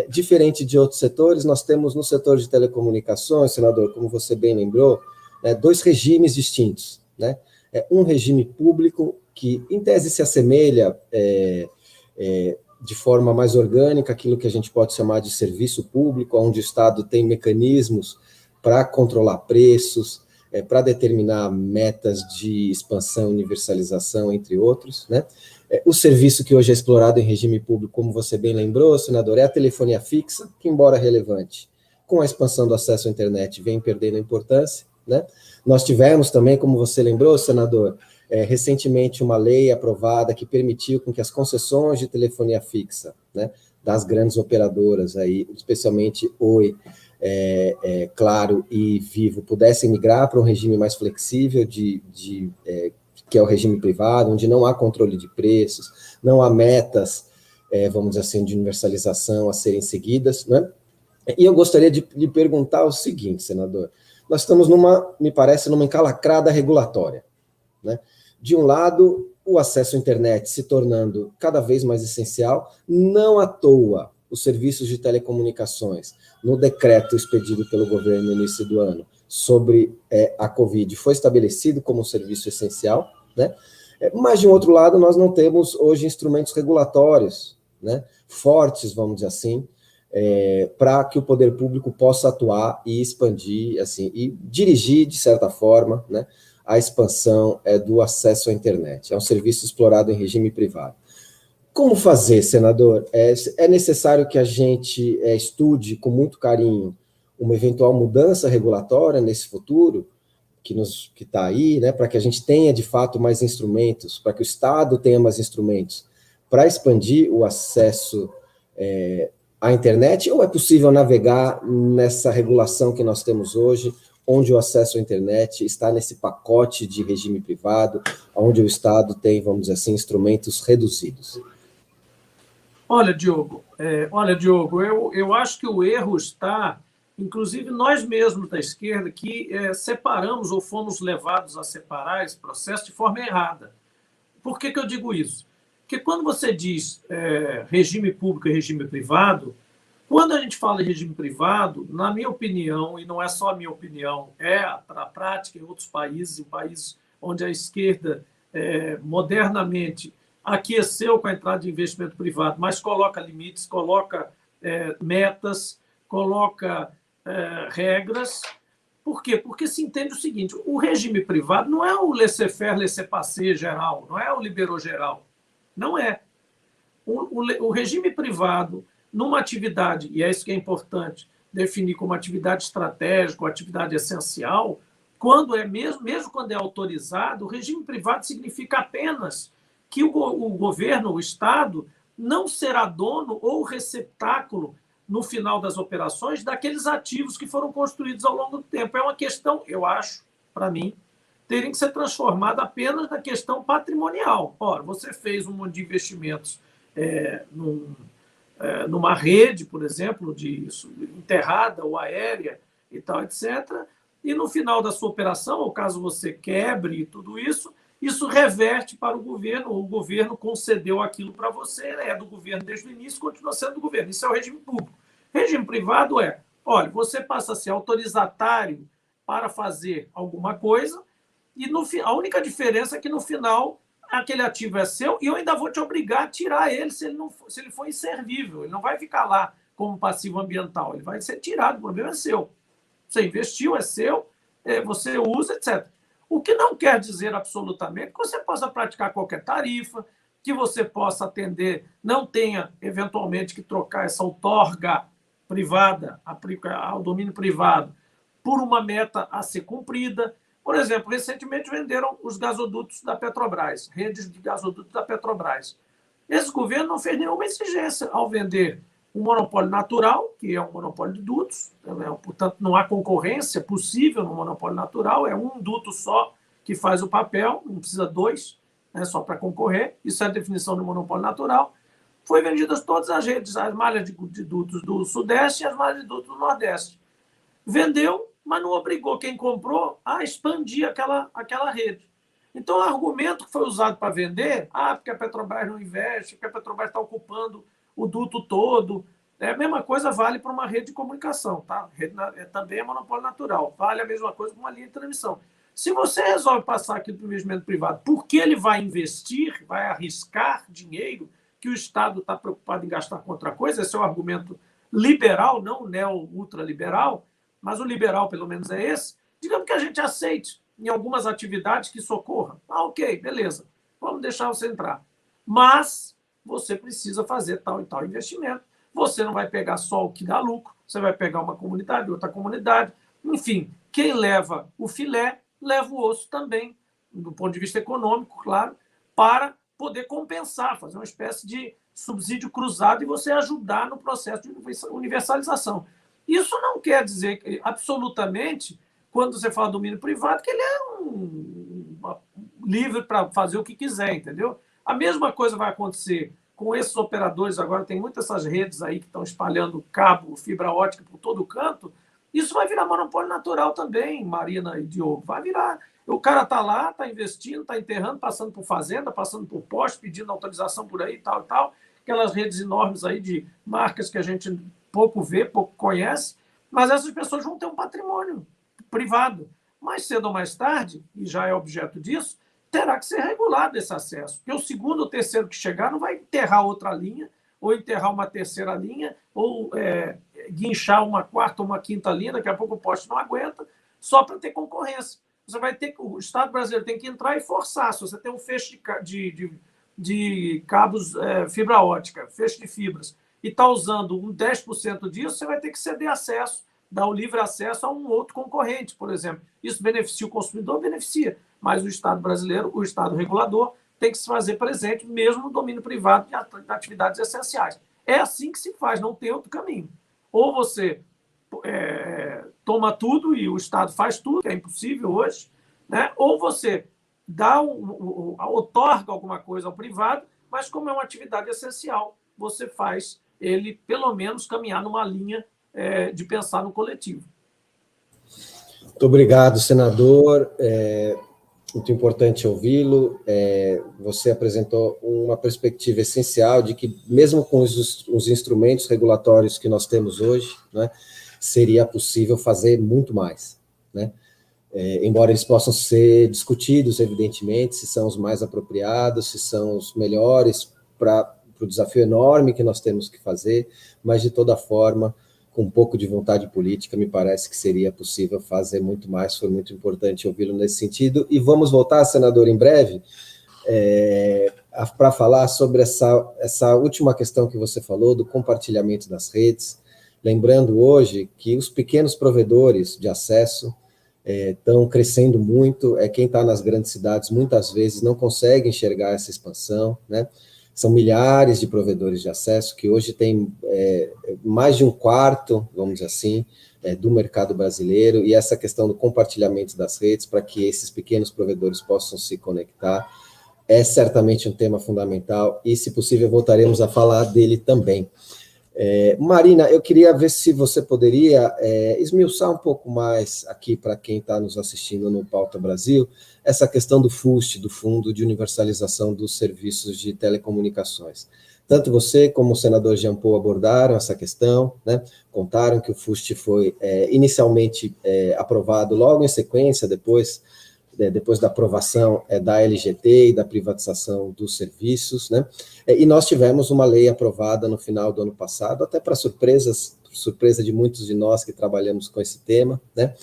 Diferente de outros setores, nós temos no setor de telecomunicações, senador, como você bem lembrou, dois regimes distintos, né? Um regime público que, em tese, se assemelha de forma mais orgânica àquilo que a gente pode chamar de serviço público, onde o Estado tem mecanismos para controlar preços, para determinar metas de expansão e universalização, entre outros, né? O serviço que hoje é explorado em regime público, como você bem lembrou, senador, é a telefonia fixa, que, embora relevante, com a expansão do acesso à internet, vem perdendo importância, né? Nós tivemos também, como você lembrou, senador, recentemente uma lei aprovada que permitiu com que as concessões de telefonia fixa, né, das grandes operadoras, aí, especialmente Oi, Claro e Vivo, pudessem migrar para um regime mais flexível que é o regime privado, onde não há controle de preços, não há metas, vamos dizer assim, de universalização a serem seguidas, né? E eu gostaria de lhe perguntar o seguinte, senador, nós estamos me parece, numa encalacrada regulatória, né? De um lado, o acesso à internet se tornando cada vez mais essencial, não à toa os serviços de telecomunicações, no decreto expedido pelo governo no início do ano sobre a Covid, foi estabelecido como um serviço essencial, né? Mas, de um outro lado, nós não temos hoje instrumentos regulatórios, né, fortes, vamos dizer assim, para que o poder público possa atuar e expandir, assim, e dirigir, de certa forma, né, a expansão do acesso à internet. É um serviço explorado em regime privado. Como fazer, senador? É necessário que a gente estude com muito carinho uma eventual mudança regulatória nesse futuro, que está aí, né, para que a gente tenha, de fato, mais instrumentos, para que o Estado tenha mais instrumentos para expandir o acesso à internet, ou é possível navegar nessa regulação que nós temos hoje, onde o acesso à internet está nesse pacote de regime privado, onde o Estado tem, vamos dizer assim, instrumentos reduzidos? Olha, Diogo, eu acho que o erro está, inclusive nós mesmos da esquerda, que separamos ou fomos levados a separar esse processo de forma errada. Por que eu digo isso? Porque quando você diz regime público e regime privado, quando a gente fala em regime privado, na minha opinião, e não é só a minha opinião, a prática em outros países, em países onde a esquerda modernamente aqueceu com a entrada de investimento privado, mas coloca limites, coloca metas, coloca regras. Por quê? Porque se entende o seguinte, o regime privado não é o laissez-faire, laissez-passer geral, não é o liberou geral. Não é. O regime privado, numa atividade, e é isso que é importante, definir como atividade estratégica, ou atividade essencial, quando mesmo quando é autorizado, o regime privado significa apenas que o governo, o Estado, não será dono ou receptáculo, no final das operações, daqueles ativos que foram construídos ao longo do tempo. É uma questão, eu acho, para mim, terem que ser transformada apenas na questão patrimonial. Ora, você fez um monte de investimentos numa rede, por exemplo, de enterrada ou aérea e tal, etc. E no final da sua operação, ou caso você quebre tudo isso, isso reverte para o governo concedeu aquilo para você, é do governo desde o início, continua sendo do governo. Isso é o regime público. Regime privado olha, você passa a ser autorizatário para fazer alguma coisa, e a única diferença é que no final aquele ativo é seu e eu ainda vou te obrigar a tirar ele se ele for inservível. Ele não vai ficar lá como passivo ambiental, ele vai ser tirado, o problema é seu. Você investiu, é seu, você usa, etc. O que não quer dizer absolutamente que você possa praticar qualquer tarifa, que você possa atender, não tenha, eventualmente, que trocar essa outorga privada, ao domínio privado, por uma meta a ser cumprida. Por exemplo, recentemente venderam os gasodutos da Petrobras, redes de gasodutos da Petrobras. Esse governo não fez nenhuma exigência ao vender um monopólio natural, que é um monopólio de dutos, portanto, não há concorrência possível no monopólio natural, é um duto só que faz o papel, não precisa dois, só para concorrer, isso é a definição do monopólio natural. Foi vendidas todas as redes, as malhas de dutos do Sudeste e as malhas de dutos do Nordeste. Vendeu, mas não obrigou quem comprou a expandir aquela rede. Então, o argumento que foi usado para vender, porque a Petrobras não investe, porque a Petrobras está ocupando o duto todo, a mesma coisa vale para uma rede de comunicação, tá? Também é monopólio natural, vale a mesma coisa para uma linha de transmissão. Se você resolve passar aquilo para o investimento privado, porque ele vai investir, vai arriscar dinheiro que o Estado está preocupado em gastar com outra coisa, esse é o argumento liberal, não neo-ultraliberal, mas o liberal, pelo menos, é esse, digamos que a gente aceite em algumas atividades que socorram. Ok, beleza, vamos deixar você entrar. Mas você precisa fazer tal e tal investimento. Você não vai pegar só o que dá lucro, você vai pegar uma comunidade, outra comunidade. Enfim, quem leva o filé, leva o osso também, do ponto de vista econômico, claro, para poder compensar, fazer uma espécie de subsídio cruzado e você ajudar no processo de universalização. Isso não quer dizer que, absolutamente, quando você fala domínio privado, que ele é livre para fazer o que quiser, entendeu? A mesma coisa vai acontecer com esses operadores. Agora tem muitas essas redes aí que estão espalhando cabo, fibra ótica por todo canto. Isso vai virar monopólio natural também, Marina e Diogo. Vai virar. O cara está lá, está investindo, está enterrando, passando por fazenda, passando por poste, pedindo autorização por aí, tal, tal. Aquelas redes enormes aí de marcas que a gente pouco vê, pouco conhece. Mas essas pessoas vão ter um patrimônio privado. Mais cedo ou mais tarde, e já é objeto disso, terá que ser regulado esse acesso. Porque o segundo ou terceiro que chegar não vai enterrar outra linha, ou enterrar uma terceira linha, ou guinchar uma quarta ou uma quinta linha, daqui a pouco o poste não aguenta, só para ter concorrência. Você vai ter, o Estado brasileiro tem que entrar e forçar. Se você tem um feixe de cabos fibra ótica, feixe de fibras, e está usando 10% disso, você vai ter que ceder acesso, dar o livre acesso a um outro concorrente, por exemplo. Isso beneficia o consumidor? Beneficia. Mas o Estado brasileiro, o Estado regulador, tem que se fazer presente mesmo no domínio privado de atividades essenciais. É assim que se faz, não tem outro caminho. Ou você toma tudo e o Estado faz tudo, que é impossível hoje, né? Ou você outorga alguma coisa ao privado, mas como é uma atividade essencial, você faz ele, pelo menos, caminhar numa linha de pensar no coletivo. Muito obrigado, senador. Muito importante ouvi-lo. Você apresentou uma perspectiva essencial de que, mesmo com os instrumentos regulatórios que nós temos hoje, né, seria possível fazer muito mais, né? Embora eles possam ser discutidos, evidentemente, se são os mais apropriados, se são os melhores para o desafio enorme que nós temos que fazer, mas, de toda forma, com um pouco de vontade política, me parece que seria possível fazer muito mais. Foi muito importante ouvi-lo nesse sentido. E vamos voltar, senador, em breve, para falar sobre essa última questão que você falou, do compartilhamento das redes, lembrando hoje que os pequenos provedores de acesso estão crescendo muito. Quem está nas grandes cidades, muitas vezes, não consegue enxergar essa expansão, né? São milhares de provedores de acesso que hoje têm mais de um quarto, vamos dizer assim, do mercado brasileiro, e essa questão do compartilhamento das redes para que esses pequenos provedores possam se conectar é certamente um tema fundamental e, se possível, voltaremos a falar dele também. Marina, eu queria ver se você poderia esmiuçar um pouco mais aqui para quem está nos assistindo no Pauta Brasil, essa questão do FUST, do Fundo de Universalização dos Serviços de Telecomunicações. Tanto você como o senador Jean Paul abordaram essa questão, né? Contaram que o FUST foi inicialmente aprovado logo em sequência, depois da aprovação da LGT e da privatização dos serviços, né? E nós tivemos uma lei aprovada no final do ano passado, até para surpresa de muitos de nós que trabalhamos com esse tema, né?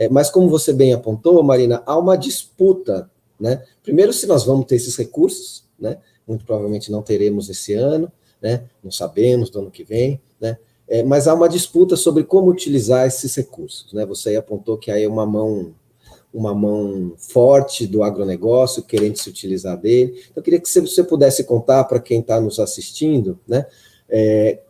Mas como você bem apontou, Marina, há uma disputa, né? Primeiro, se nós vamos ter esses recursos, né? Muito provavelmente não teremos esse ano, né? Não sabemos do ano que vem, né? Mas há uma disputa sobre como utilizar esses recursos, né? Você apontou que aí é uma mão forte do agronegócio querendo se utilizar dele. Eu queria que você pudesse contar para quem está nos assistindo, né?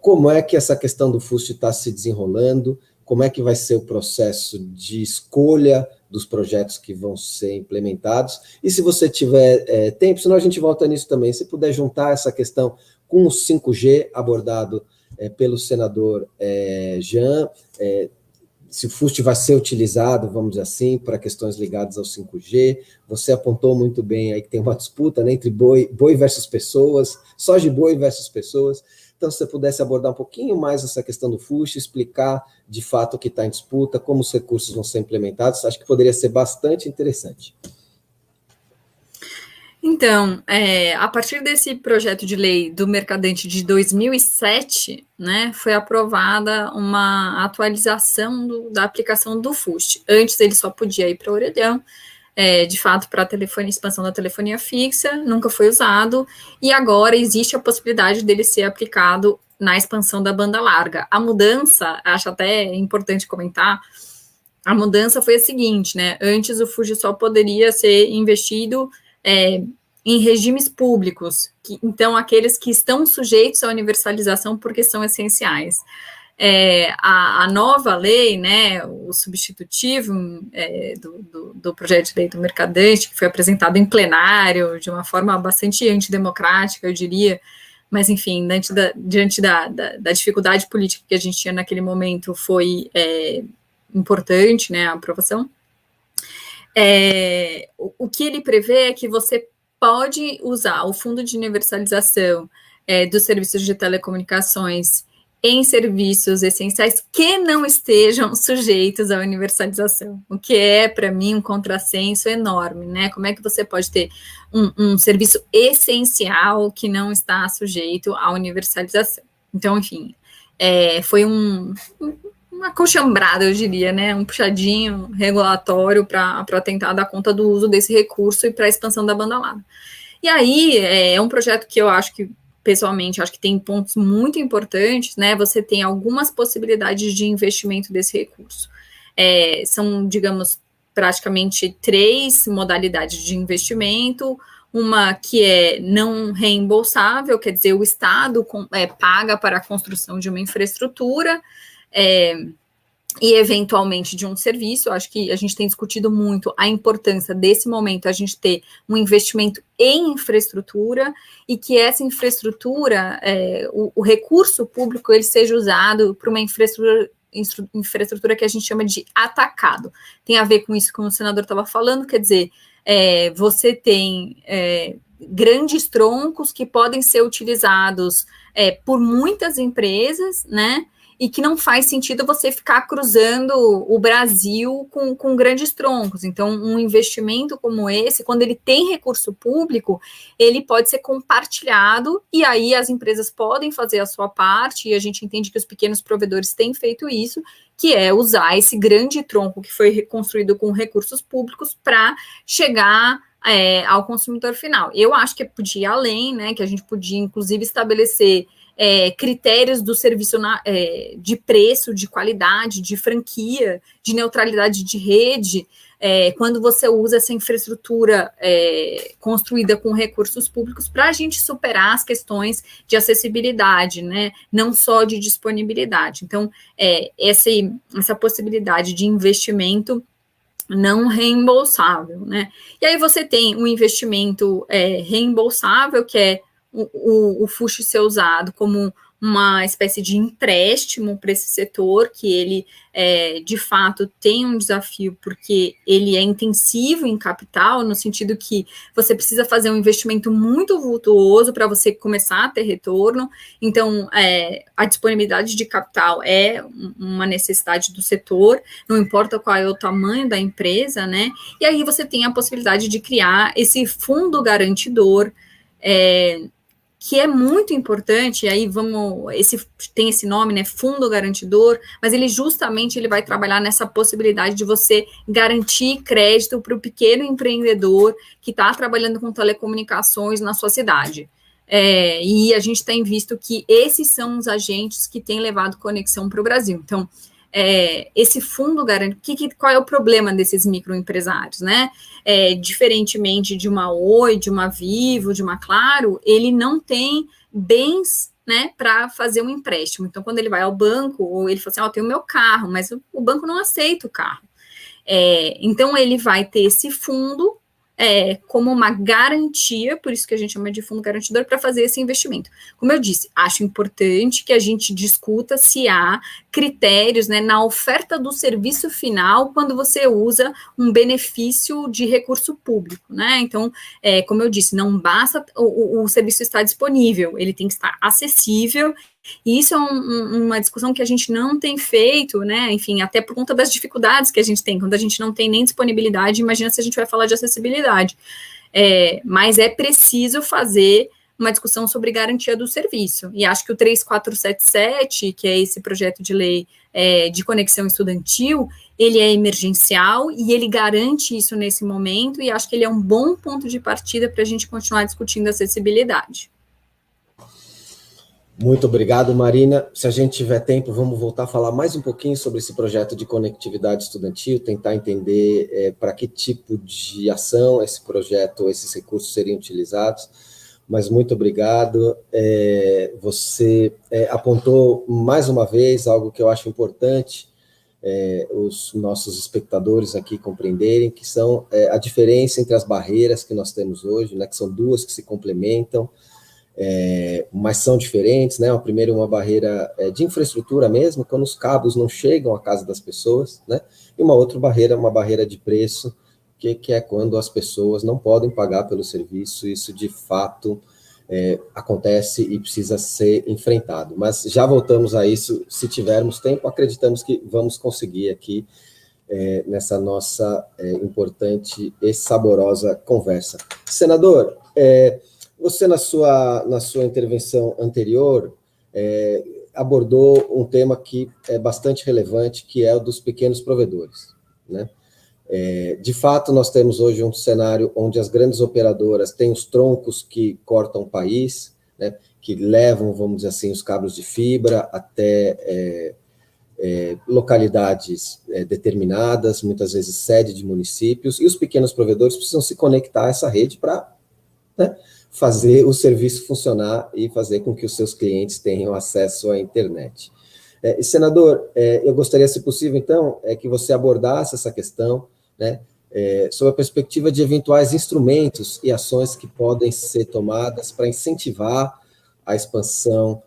Como é que essa questão do FUST está se desenrolando, como é que vai ser o processo de escolha dos projetos que vão ser implementados, e se você tiver tempo, senão a gente volta nisso também, se puder juntar essa questão com o 5G abordado pelo senador Jean, se o FUST vai ser utilizado, vamos dizer assim, para questões ligadas ao 5G, você apontou muito bem aí que tem uma disputa, né, entre boi versus pessoas, soja de boi versus pessoas. Então, se você pudesse abordar um pouquinho mais essa questão do FUST, explicar de fato o que está em disputa, como os recursos vão ser implementados, acho que poderia ser bastante interessante. Então, a partir desse projeto de lei do Mercadante de 2007, né, foi aprovada uma atualização da aplicação do FUST. Antes ele só podia ir para o orelhão, de fato, para a expansão da telefonia fixa, nunca foi usado, e agora existe a possibilidade dele ser aplicado na expansão da banda larga. A mudança, acho até importante comentar, a mudança foi a seguinte, né, antes o FUST só poderia ser investido em regimes públicos, então aqueles que estão sujeitos à universalização porque são essenciais. A nova lei, né, o substitutivo do projeto de lei do Mercadante, que foi apresentado em plenário, de uma forma bastante antidemocrática, eu diria, mas, enfim, diante da dificuldade política que a gente tinha naquele momento, foi importante, né, a aprovação. O que ele prevê é que você pode usar o Fundo de Universalização dos Serviços de Telecomunicações em serviços essenciais que não estejam sujeitos à universalização, o que é, para mim, um contrassenso enorme, né? Como é que você pode ter um serviço essencial que não está sujeito à universalização? Então, enfim, foi uma colchambrada, eu diria, né? Um puxadinho regulatório para tentar dar conta do uso desse recurso e para a expansão da banda larga. E aí, é um projeto que eu acho que, pessoalmente, acho que tem pontos muito importantes, né? Você tem algumas possibilidades de investimento desse recurso. São, digamos, praticamente 3 modalidades de investimento. Uma que é não reembolsável, quer dizer, o Estado paga para a construção de uma infraestrutura, e eventualmente de um serviço. Acho que a gente tem discutido muito a importância desse momento, a gente ter um investimento em infraestrutura, e que essa infraestrutura, o recurso público, ele seja usado para uma infraestrutura que a gente chama de atacado. Tem a ver com isso que o senador estava falando, quer dizer, você tem grandes troncos que podem ser utilizados por muitas empresas, né? E que não faz sentido você ficar cruzando o Brasil com grandes troncos. Então, um investimento como esse, quando ele tem recurso público, ele pode ser compartilhado, e aí as empresas podem fazer a sua parte, e a gente entende que os pequenos provedores têm feito isso, que é usar esse grande tronco que foi reconstruído com recursos públicos para chegar ao consumidor final. Eu acho que podia ir além, né, que a gente podia, inclusive, estabelecer critérios do serviço de preço, de qualidade, de franquia, de neutralidade de rede, quando você usa essa infraestrutura construída com recursos públicos, para a gente superar as questões de acessibilidade, né, não só de disponibilidade. Então, essa possibilidade de investimento não reembolsável, né? E aí você tem um investimento reembolsável, que é o FUST ser usado como uma espécie de empréstimo para esse setor, que ele, de fato, tem um desafio, porque ele é intensivo em capital, no sentido que você precisa fazer um investimento muito vultuoso para você começar a ter retorno. Então, a disponibilidade de capital é uma necessidade do setor, não importa qual é o tamanho da empresa, né? E aí você tem a possibilidade de criar esse fundo garantidor, que é muito importante. Aí tem esse nome, né, fundo garantidor, mas ele justamente vai trabalhar nessa possibilidade de você garantir crédito para o pequeno empreendedor que está trabalhando com telecomunicações na sua cidade. E a gente tem visto que esses são os agentes que têm levado conexão para o Brasil. Então, esse fundo garante, qual é o problema desses microempresários, né? Diferentemente de uma Oi, de uma Vivo, de uma Claro, ele não tem bens, né, para fazer um empréstimo. Então, quando ele vai ao banco, ou ele fala assim, eu tenho o meu carro, mas o banco não aceita o carro. Então, ele vai ter esse fundo como uma garantia, por isso que a gente chama de fundo garantidor, para fazer esse investimento. Como eu disse, acho importante que a gente discuta se há critérios, né, na oferta do serviço final quando você usa um benefício de recurso público, né? Então, como eu disse, não basta o serviço estar disponível, ele tem que estar acessível. E isso é uma discussão que a gente não tem feito, né? Enfim, até por conta das dificuldades que a gente tem. Quando a gente não tem nem disponibilidade, imagina se a gente vai falar de acessibilidade. Mas é preciso fazer uma discussão sobre garantia do serviço. E acho que o 3477, que é esse projeto de lei de conexão estudantil, ele é emergencial e ele garante isso nesse momento, e acho que ele é um bom ponto de partida para a gente continuar discutindo acessibilidade. Muito obrigado, Marina. Se a gente tiver tempo, vamos voltar a falar mais um pouquinho sobre esse projeto de conectividade estudantil, tentar entender para que tipo de ação esse projeto, esses recursos seriam utilizados. Mas muito obrigado. Você apontou mais uma vez algo que eu acho importante os nossos espectadores aqui compreenderem, que são a diferença entre as barreiras que nós temos hoje, né, que são duas que se complementam, mas são diferentes, né? A primeira é uma barreira de infraestrutura mesmo, quando os cabos não chegam à casa das pessoas, né? E uma outra barreira, uma barreira de preço, que é quando as pessoas não podem pagar pelo serviço. Isso de fato acontece e precisa ser enfrentado. Mas já voltamos a isso, se tivermos tempo, acreditamos que vamos conseguir aqui nessa nossa importante e saborosa conversa. Senador, você, na sua intervenção anterior, abordou um tema que é bastante relevante, que é o dos pequenos provedores, né? De fato, nós temos hoje um cenário onde as grandes operadoras têm os troncos que cortam o país, né, que levam, vamos dizer assim, os cabos de fibra até localidades determinadas, muitas vezes sede de municípios, e os pequenos provedores precisam se conectar a essa rede para, né, fazer o serviço funcionar e fazer com que os seus clientes tenham acesso à internet. Senador, eu gostaria, se possível, então, que você abordasse essa questão, né, sob a perspectiva de eventuais instrumentos e ações que podem ser tomadas para incentivar a expansão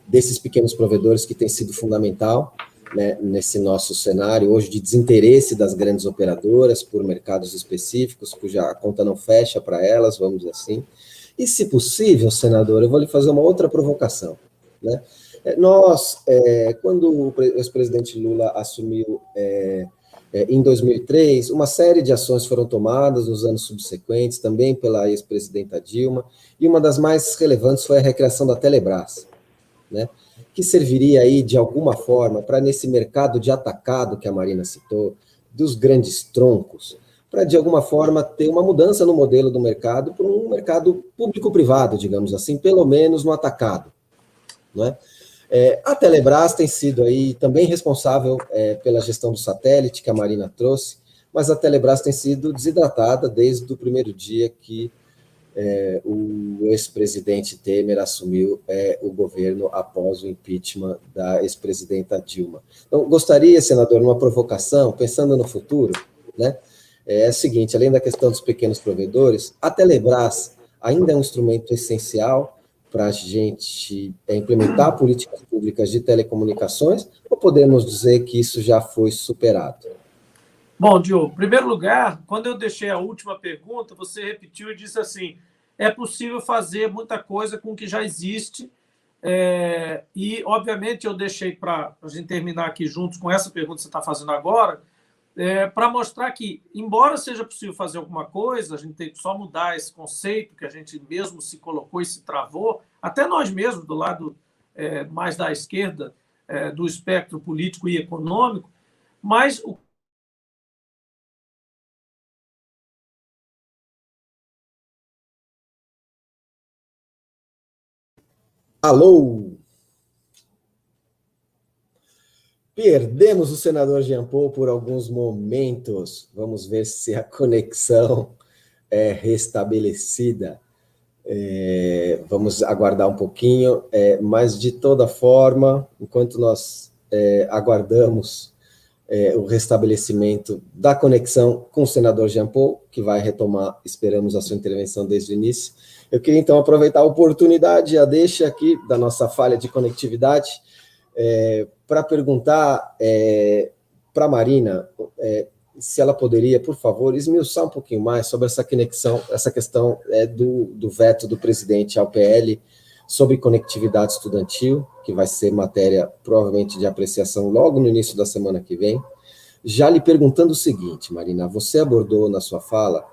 desses pequenos provedores, que tem sido fundamental, né, nesse nosso cenário hoje de desinteresse das grandes operadoras por mercados específicos, cuja a conta não fecha para elas, vamos dizer assim. E, se possível, senador, eu vou lhe fazer uma outra provocação, né? Nós, quando o ex-presidente Lula assumiu em 2003, uma série de ações foram tomadas nos anos subsequentes, também pela ex-presidenta Dilma, e uma das mais relevantes foi a recriação da Telebrás, né, que serviria aí, de alguma forma, para nesse mercado de atacado que a Marina citou, dos grandes troncos, para, de alguma forma, ter uma mudança no modelo do mercado para um mercado público-privado, digamos assim, pelo menos no atacado, não é? A Telebrás tem sido aí também responsável pela gestão do satélite, que a Marina trouxe, mas a Telebrás tem sido desidratada desde o primeiro dia que o ex-presidente Temer assumiu o governo após o impeachment da ex-presidenta Dilma. Então, gostaria, senador, uma provocação, pensando no futuro, né? É o seguinte, além da questão dos pequenos provedores, a Telebrás ainda é um instrumento essencial para a gente implementar políticas públicas de telecomunicações, ou podemos dizer que isso já foi superado? Bom, Diogo, em primeiro lugar, quando eu deixei a última pergunta, você repetiu e disse assim, é possível fazer muita coisa com o que já existe, e, obviamente, eu deixei para a gente terminar aqui juntos com essa pergunta que você está fazendo agora, para mostrar que, embora seja possível fazer alguma coisa, a gente tem que só mudar esse conceito que a gente mesmo se colocou e se travou, até nós mesmos, do lado mais da esquerda do espectro político e econômico, mas o Alô? Perdemos o senador Jean Paul por alguns momentos. Vamos ver se a conexão é restabelecida. Vamos aguardar um pouquinho, mas de toda forma, enquanto nós aguardamos o restabelecimento da conexão com o senador Jean Paul, que vai retomar, esperamos, a sua intervenção desde o início, eu queria então aproveitar a oportunidade, a deixa aqui da nossa falha de conectividade, para perguntar para a Marina se ela poderia, por favor, esmiuçar um pouquinho mais sobre essa conexão, essa questão do veto do presidente ao PL sobre conectividade estudantil, que vai ser matéria provavelmente de apreciação logo no início da semana que vem. Já lhe perguntando o seguinte, Marina, você abordou na sua fala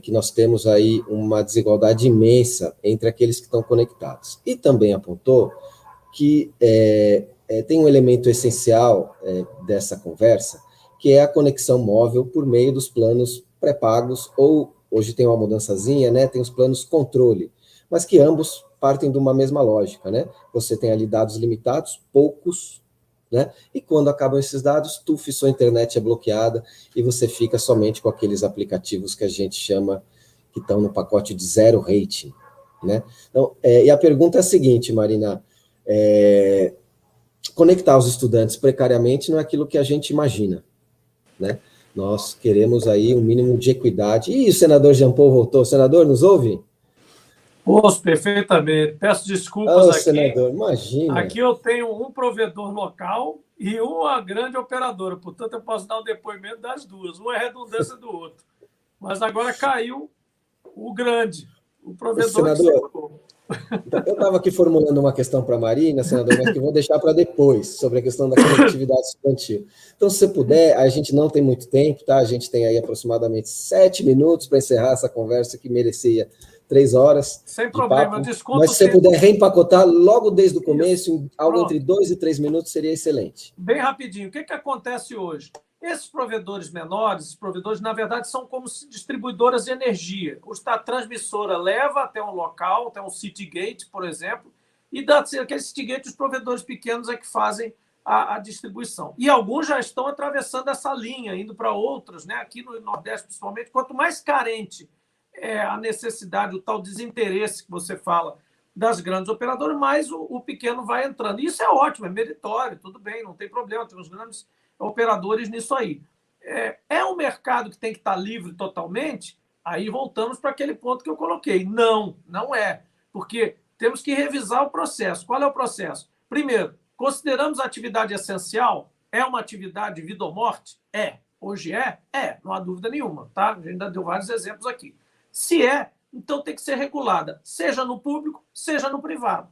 que nós temos aí uma desigualdade imensa entre aqueles que estão conectados. E também apontou que tem um elemento essencial dessa conversa, que é a conexão móvel por meio dos planos pré-pagos, ou hoje tem uma mudançazinha, né? Tem os planos controle, mas que ambos partem de uma mesma lógica, né? Você tem ali dados limitados, poucos, né? E quando acabam esses dados, sua internet é bloqueada e você fica somente com aqueles aplicativos que a gente chama, que estão no pacote de 0 rating, né? Então, e a pergunta é a seguinte, Marina, conectar os estudantes precariamente não é aquilo que a gente imagina, né? Nós queremos aí um mínimo de equidade. E o senador Jean Paul voltou. Senador, nos ouve? Ouço perfeitamente. Peço desculpas aqui. Senador, imagina. Aqui eu tenho um provedor local e uma grande operadora. Portanto, eu posso dar o depoimento das duas. Uma é redundância do outro. Mas agora caiu o grande, o provedor. Senador, eu estava aqui formulando uma questão para a Marina, senador, mas que vou deixar para depois, sobre a questão da conectividade estudantil. Então, se você puder, a gente não tem muito tempo, tá? A gente tem aí aproximadamente 7 minutos para encerrar essa conversa que merecia 3 horas. Sem problema, desculpa. Mas se você puder reempacotar logo desde o começo, em algo entre 2 e 3 minutos, seria excelente. Bem rapidinho, o que acontece hoje? Esses provedores menores, esses provedores, na verdade, são como distribuidoras de energia. A transmissora leva até um local, até um citygate, por exemplo, e aquele citygate, os provedores pequenos é que fazem a distribuição. E alguns já estão atravessando essa linha, indo para outros, né? Aqui no Nordeste, principalmente. Quanto mais carente é a necessidade, o tal desinteresse que você fala das grandes operadoras, mais o pequeno vai entrando. Isso é ótimo, é meritório, tudo bem, não tem problema, tem os grandes operadores nisso aí. É um mercado que tem que estar livre totalmente? Aí voltamos para aquele ponto que eu coloquei. Não, não é. Porque temos que revisar o processo. Qual é o processo? Primeiro, consideramos a atividade essencial? É uma atividade de vida ou morte? Hoje não há dúvida nenhuma. Tá? A gente ainda deu vários exemplos aqui. Se então tem que ser regulada, seja no público, seja no privado.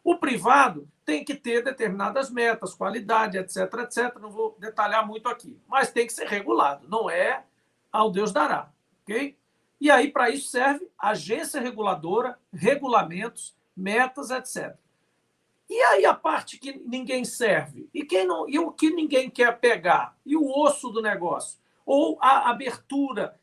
O privado tem que ter determinadas metas, qualidade, etc, etc. Não vou detalhar muito aqui, mas tem que ser regulado. Não é ao Deus dará, ok? E aí, para isso, serve agência reguladora, regulamentos, metas, etc. E aí a parte que ninguém serve? E o que ninguém quer pegar? E o osso do negócio? Ou a abertura,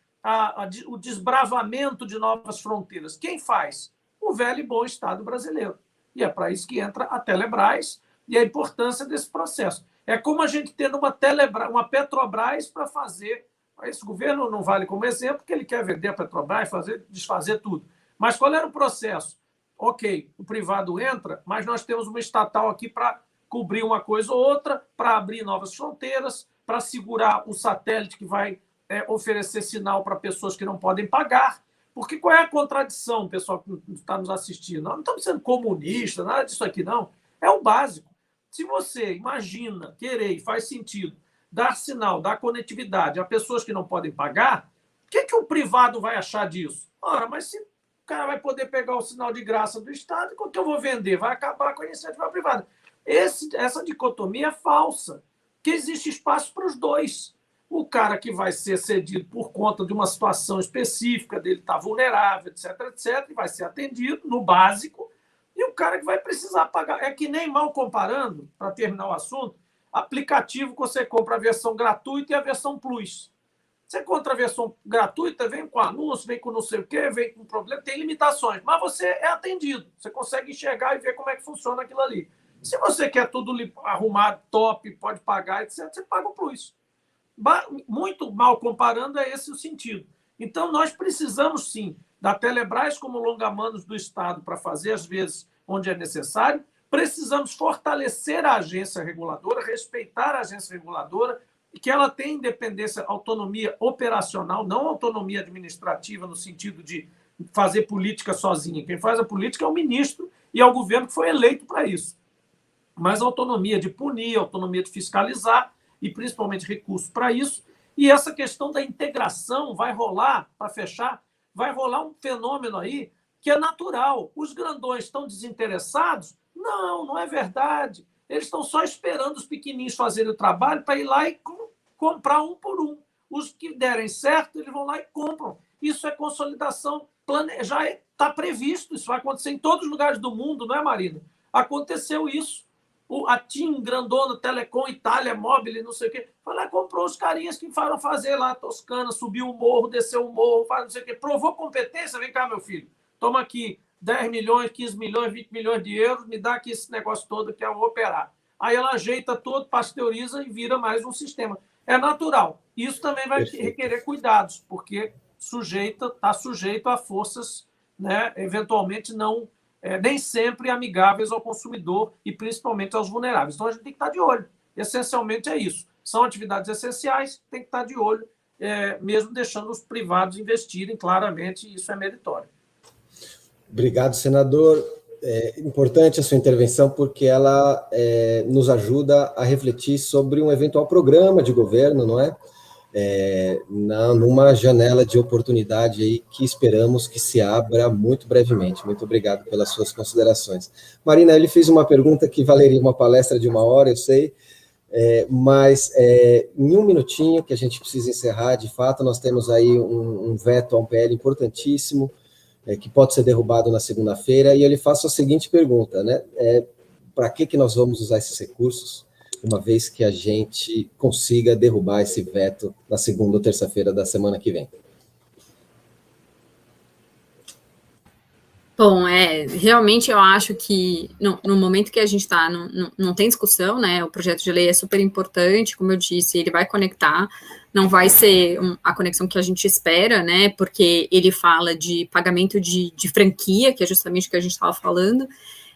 o desbravamento de novas fronteiras? Quem faz? O velho e bom Estado brasileiro. E é para isso que entra a Telebrás e a importância desse processo. É como a gente tendo uma Petrobras para fazer. Esse governo não vale como exemplo, porque ele quer vender a Petrobras, desfazer tudo. Mas qual era o processo? Ok, o privado entra, mas nós temos uma estatal aqui para cobrir uma coisa ou outra, para abrir novas fronteiras, para segurar o satélite que vai oferecer sinal para pessoas que não podem pagar, Porque qual é a contradição, pessoal que está nos assistindo? Nós não estamos sendo comunistas, nada disso aqui, não. É o básico. Se você imagina, querer e faz sentido dar sinal, dar conectividade a pessoas que não podem pagar, o que o privado vai achar disso? Ora, mas se o cara vai poder pegar o sinal de graça do Estado, quanto eu vou vender? Vai acabar com a iniciativa privada. Essa dicotomia é falsa, que existe espaço para os dois. O cara que vai ser cedido por conta de uma situação específica, dele estar vulnerável, etc., e vai ser atendido no básico, e o cara que vai precisar pagar. É que nem, mal comparando, para terminar o assunto, aplicativo que você compra a versão gratuita e a versão Plus. Você compra a versão gratuita, vem com anúncio, vem com não sei o quê, vem com problema, tem limitações, mas você é atendido, você consegue enxergar e ver como é que funciona aquilo ali. Se você quer tudo arrumado, top, pode pagar, etc., você paga o Plus. Muito mal comparando, é esse o sentido. Então, nós precisamos, sim, da Telebrás como longa-manos do Estado para fazer, às vezes, onde é necessário. Precisamos fortalecer a agência reguladora, respeitar a agência reguladora, e que ela tenha independência, autonomia operacional, não autonomia administrativa, no sentido de fazer política sozinha. Quem faz a política é o ministro e é o governo que foi eleito para isso. Mas autonomia de punir, autonomia de fiscalizar, e principalmente recursos para isso. E essa questão da integração vai rolar, para fechar, vai rolar um fenômeno aí que é natural. Os grandões estão desinteressados? Não, não é verdade. Eles estão só esperando os pequenininhos fazerem o trabalho para ir lá e comprar um por um. Os que derem certo, eles vão lá e compram. Isso é consolidação, já está previsto, isso vai acontecer em todos os lugares do mundo, não é, Marina? Aconteceu isso. A TIM, grandona, Telecom, Itália, Mobile, não sei o quê, foi lá e comprou os carinhas que foram fazer lá, Toscana, subiu o morro, desceu o morro, faz não sei o quê, provou competência, vem cá, meu filho, toma aqui 10 milhões, 15 milhões, 20 milhões de euros, me dá aqui esse negócio todo que eu vou operar. Aí ela ajeita todo, pasteuriza e vira mais um sistema. É natural. Isso também vai requerer cuidados, porque está sujeito a forças, né, eventualmente não... nem sempre amigáveis ao consumidor e principalmente aos vulneráveis. Então, a gente tem que estar de olho. Essencialmente é isso. São atividades essenciais, tem que estar de olho, mesmo deixando os privados investirem claramente, e isso é meritório. Obrigado, senador. É importante a sua intervenção porque ela nos ajuda a refletir sobre um eventual programa de governo, não é? Numa janela de oportunidade aí que esperamos que se abra muito brevemente. Muito obrigado pelas suas considerações. Marina, ele fez uma pergunta que valeria uma palestra de 1 hora, eu sei, mas em 1 minutinho, que a gente precisa encerrar, de fato, nós temos aí um veto a um PL importantíssimo, que pode ser derrubado na segunda-feira, e ele faz a seguinte pergunta, né? Para que nós vamos usar esses recursos, uma vez que a gente consiga derrubar esse veto na segunda ou terça-feira da semana que vem? Bom, realmente eu acho que no momento que a gente está, não tem discussão, né? O projeto de lei é super importante, como eu disse, ele vai conectar, não vai ser a conexão que a gente espera, né? Porque ele fala de pagamento de franquia, que é justamente o que a gente estava falando.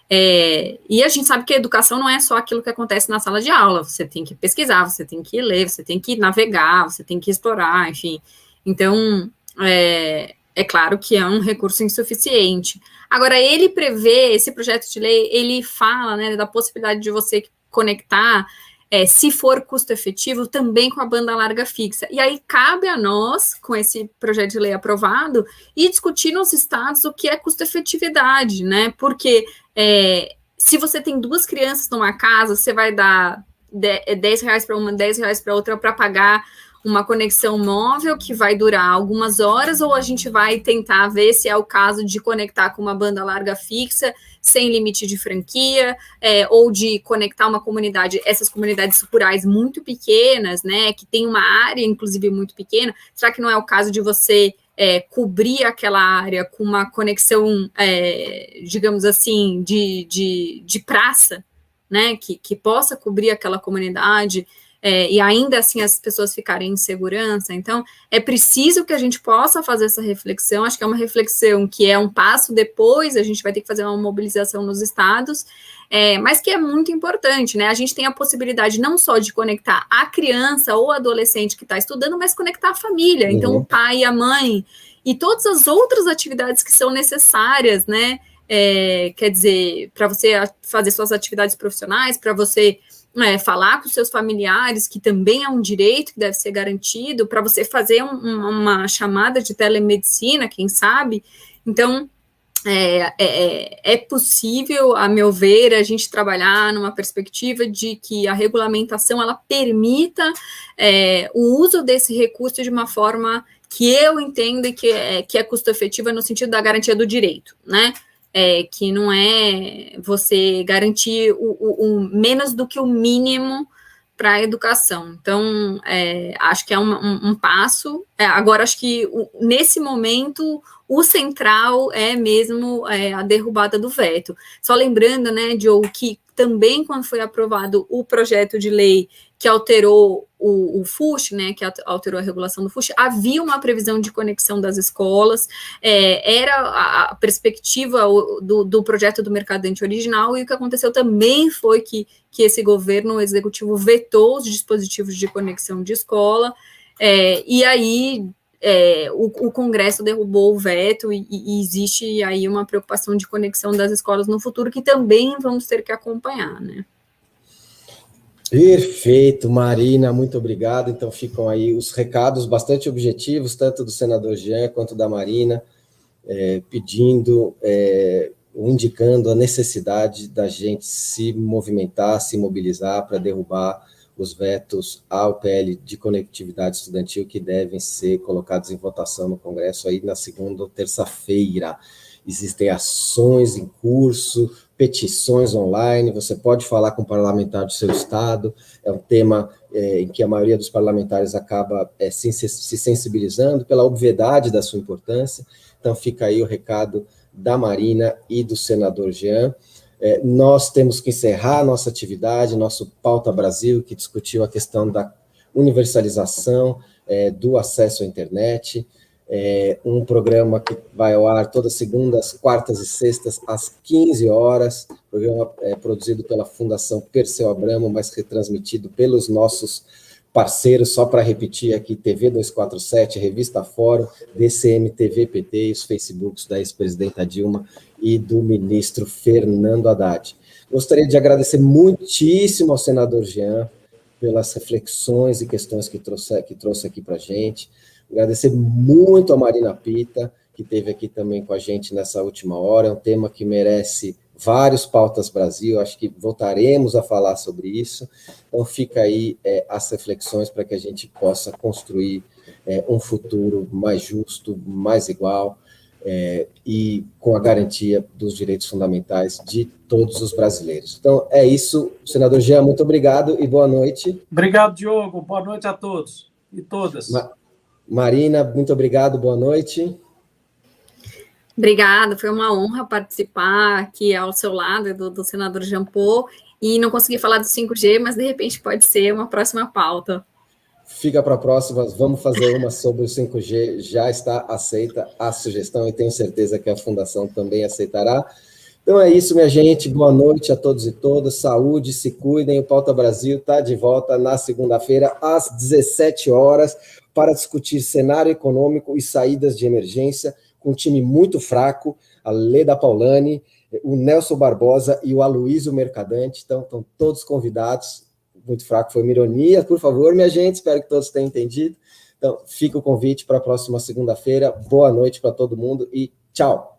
E a gente sabe que a educação não é só aquilo que acontece na sala de aula, você tem que pesquisar, você tem que ler, você tem que navegar, você tem que explorar, enfim. Então, é claro que é um recurso insuficiente. Agora, ele prevê, esse projeto de lei, ele fala, né, da possibilidade de você conectar, se for custo efetivo, também com a banda larga fixa. E aí cabe a nós, com esse projeto de lei aprovado, e discutir nos estados o que é custo-efetividade, né? Porque se você tem 2 crianças numa casa, você vai dar R$10 para uma, R$10 para outra para pagar uma conexão móvel que vai durar algumas horas, ou a gente vai tentar ver se é o caso de conectar com uma banda larga fixa, sem limite de franquia, ou de conectar uma comunidade, essas comunidades rurais muito pequenas, né, que tem uma área, inclusive, muito pequena. Será que não é o caso de você cobrir aquela área com uma conexão, digamos assim, de praça, né, que possa cobrir aquela comunidade? e ainda assim as pessoas ficarem em segurança. Então, é preciso que a gente possa fazer essa reflexão. Acho que é uma reflexão que é um passo depois, a gente vai ter que fazer uma mobilização nos estados, mas que é muito importante, né? A gente tem a possibilidade não só de conectar a criança ou adolescente que está estudando, mas conectar a família. Então, o pai e a mãe, e todas as outras atividades que são necessárias, né? Quer dizer, para você fazer suas atividades profissionais, para você falar com seus familiares, que também é um direito que deve ser garantido, para você fazer uma chamada de telemedicina, quem sabe. Então, é possível, a meu ver, a gente trabalhar numa perspectiva de que a regulamentação ela permita o uso desse recurso de uma forma que eu entendo que é custo-efetiva no sentido da garantia do direito, né? Que não é você garantir o menos do que o mínimo para a educação. Então, acho que é um passo. Agora, acho que nesse momento o central é mesmo a derrubada do veto. Só lembrando, né, Diogo, que também quando foi aprovado o projeto de lei que alterou o FUSH, né, que alterou a regulação do FUSH, havia uma previsão de conexão das escolas, era a perspectiva do projeto do mercadante original, e o que aconteceu também foi que esse governo, o executivo, vetou os dispositivos de conexão de escola, e aí o Congresso derrubou o veto, e existe aí uma preocupação de conexão das escolas no futuro, que também vamos ter que acompanhar, né? Perfeito, Marina, muito obrigado. Então ficam aí os recados bastante objetivos, tanto do senador Jean quanto da Marina, pedindo, indicando a necessidade da gente se movimentar, se mobilizar para derrubar os vetos ao PL de conectividade estudantil que devem ser colocados em votação no Congresso aí na segunda ou terça-feira. Existem ações em curso, petições online, você pode falar com o parlamentar do seu estado, é um tema em que a maioria dos parlamentares acaba se sensibilizando pela obviedade da sua importância. Então fica aí o recado da Marina e do senador Jean. Nós temos que encerrar a nossa atividade, nosso Pauta Brasil, que discutiu a questão da universalização do acesso à internet, um programa que vai ao ar todas segundas, quartas e sextas, às 15 horas, programa produzido pela Fundação Perseu Abramo, mas retransmitido pelos nossos parceiros, só para repetir aqui, TV 247, Revista Fórum, DCM TV PT e os Facebooks da ex-presidenta Dilma e do ministro Fernando Haddad. Gostaria de agradecer muitíssimo ao senador Jean pelas reflexões e questões que trouxe aqui para a gente. Agradecer muito a Marina Pita, que esteve aqui também com a gente nessa última hora. É um tema que merece vários Pautas Brasil, acho que voltaremos a falar sobre isso. Então, fica aí as reflexões para que a gente possa construir um futuro mais justo, mais igual, e com a garantia dos direitos fundamentais de todos os brasileiros. Então, é isso. Senador Jean, muito obrigado e boa noite. Obrigado, Diogo. Boa noite a todos e todas. Marina, muito obrigado, boa noite. Obrigada, foi uma honra participar aqui ao seu lado do senador Jean Paul, e não consegui falar do 5G, mas de repente pode ser uma próxima pauta. Fica para a próxima, vamos fazer uma sobre o 5G, já está aceita a sugestão e tenho certeza que a Fundação também aceitará. Então é isso, minha gente, boa noite a todos e todas, saúde, se cuidem, o Pauta Brasil está de volta na segunda-feira às 17 horas para discutir cenário econômico e saídas de emergência com um time muito fraco, a Leda Paulani, o Nelson Barbosa e o Aloysio Mercadante, então estão todos convidados. Muito fraco foi uma ironia, por favor, minha gente, espero que todos tenham entendido. Então, fica o convite para a próxima segunda-feira, boa noite para todo mundo e tchau!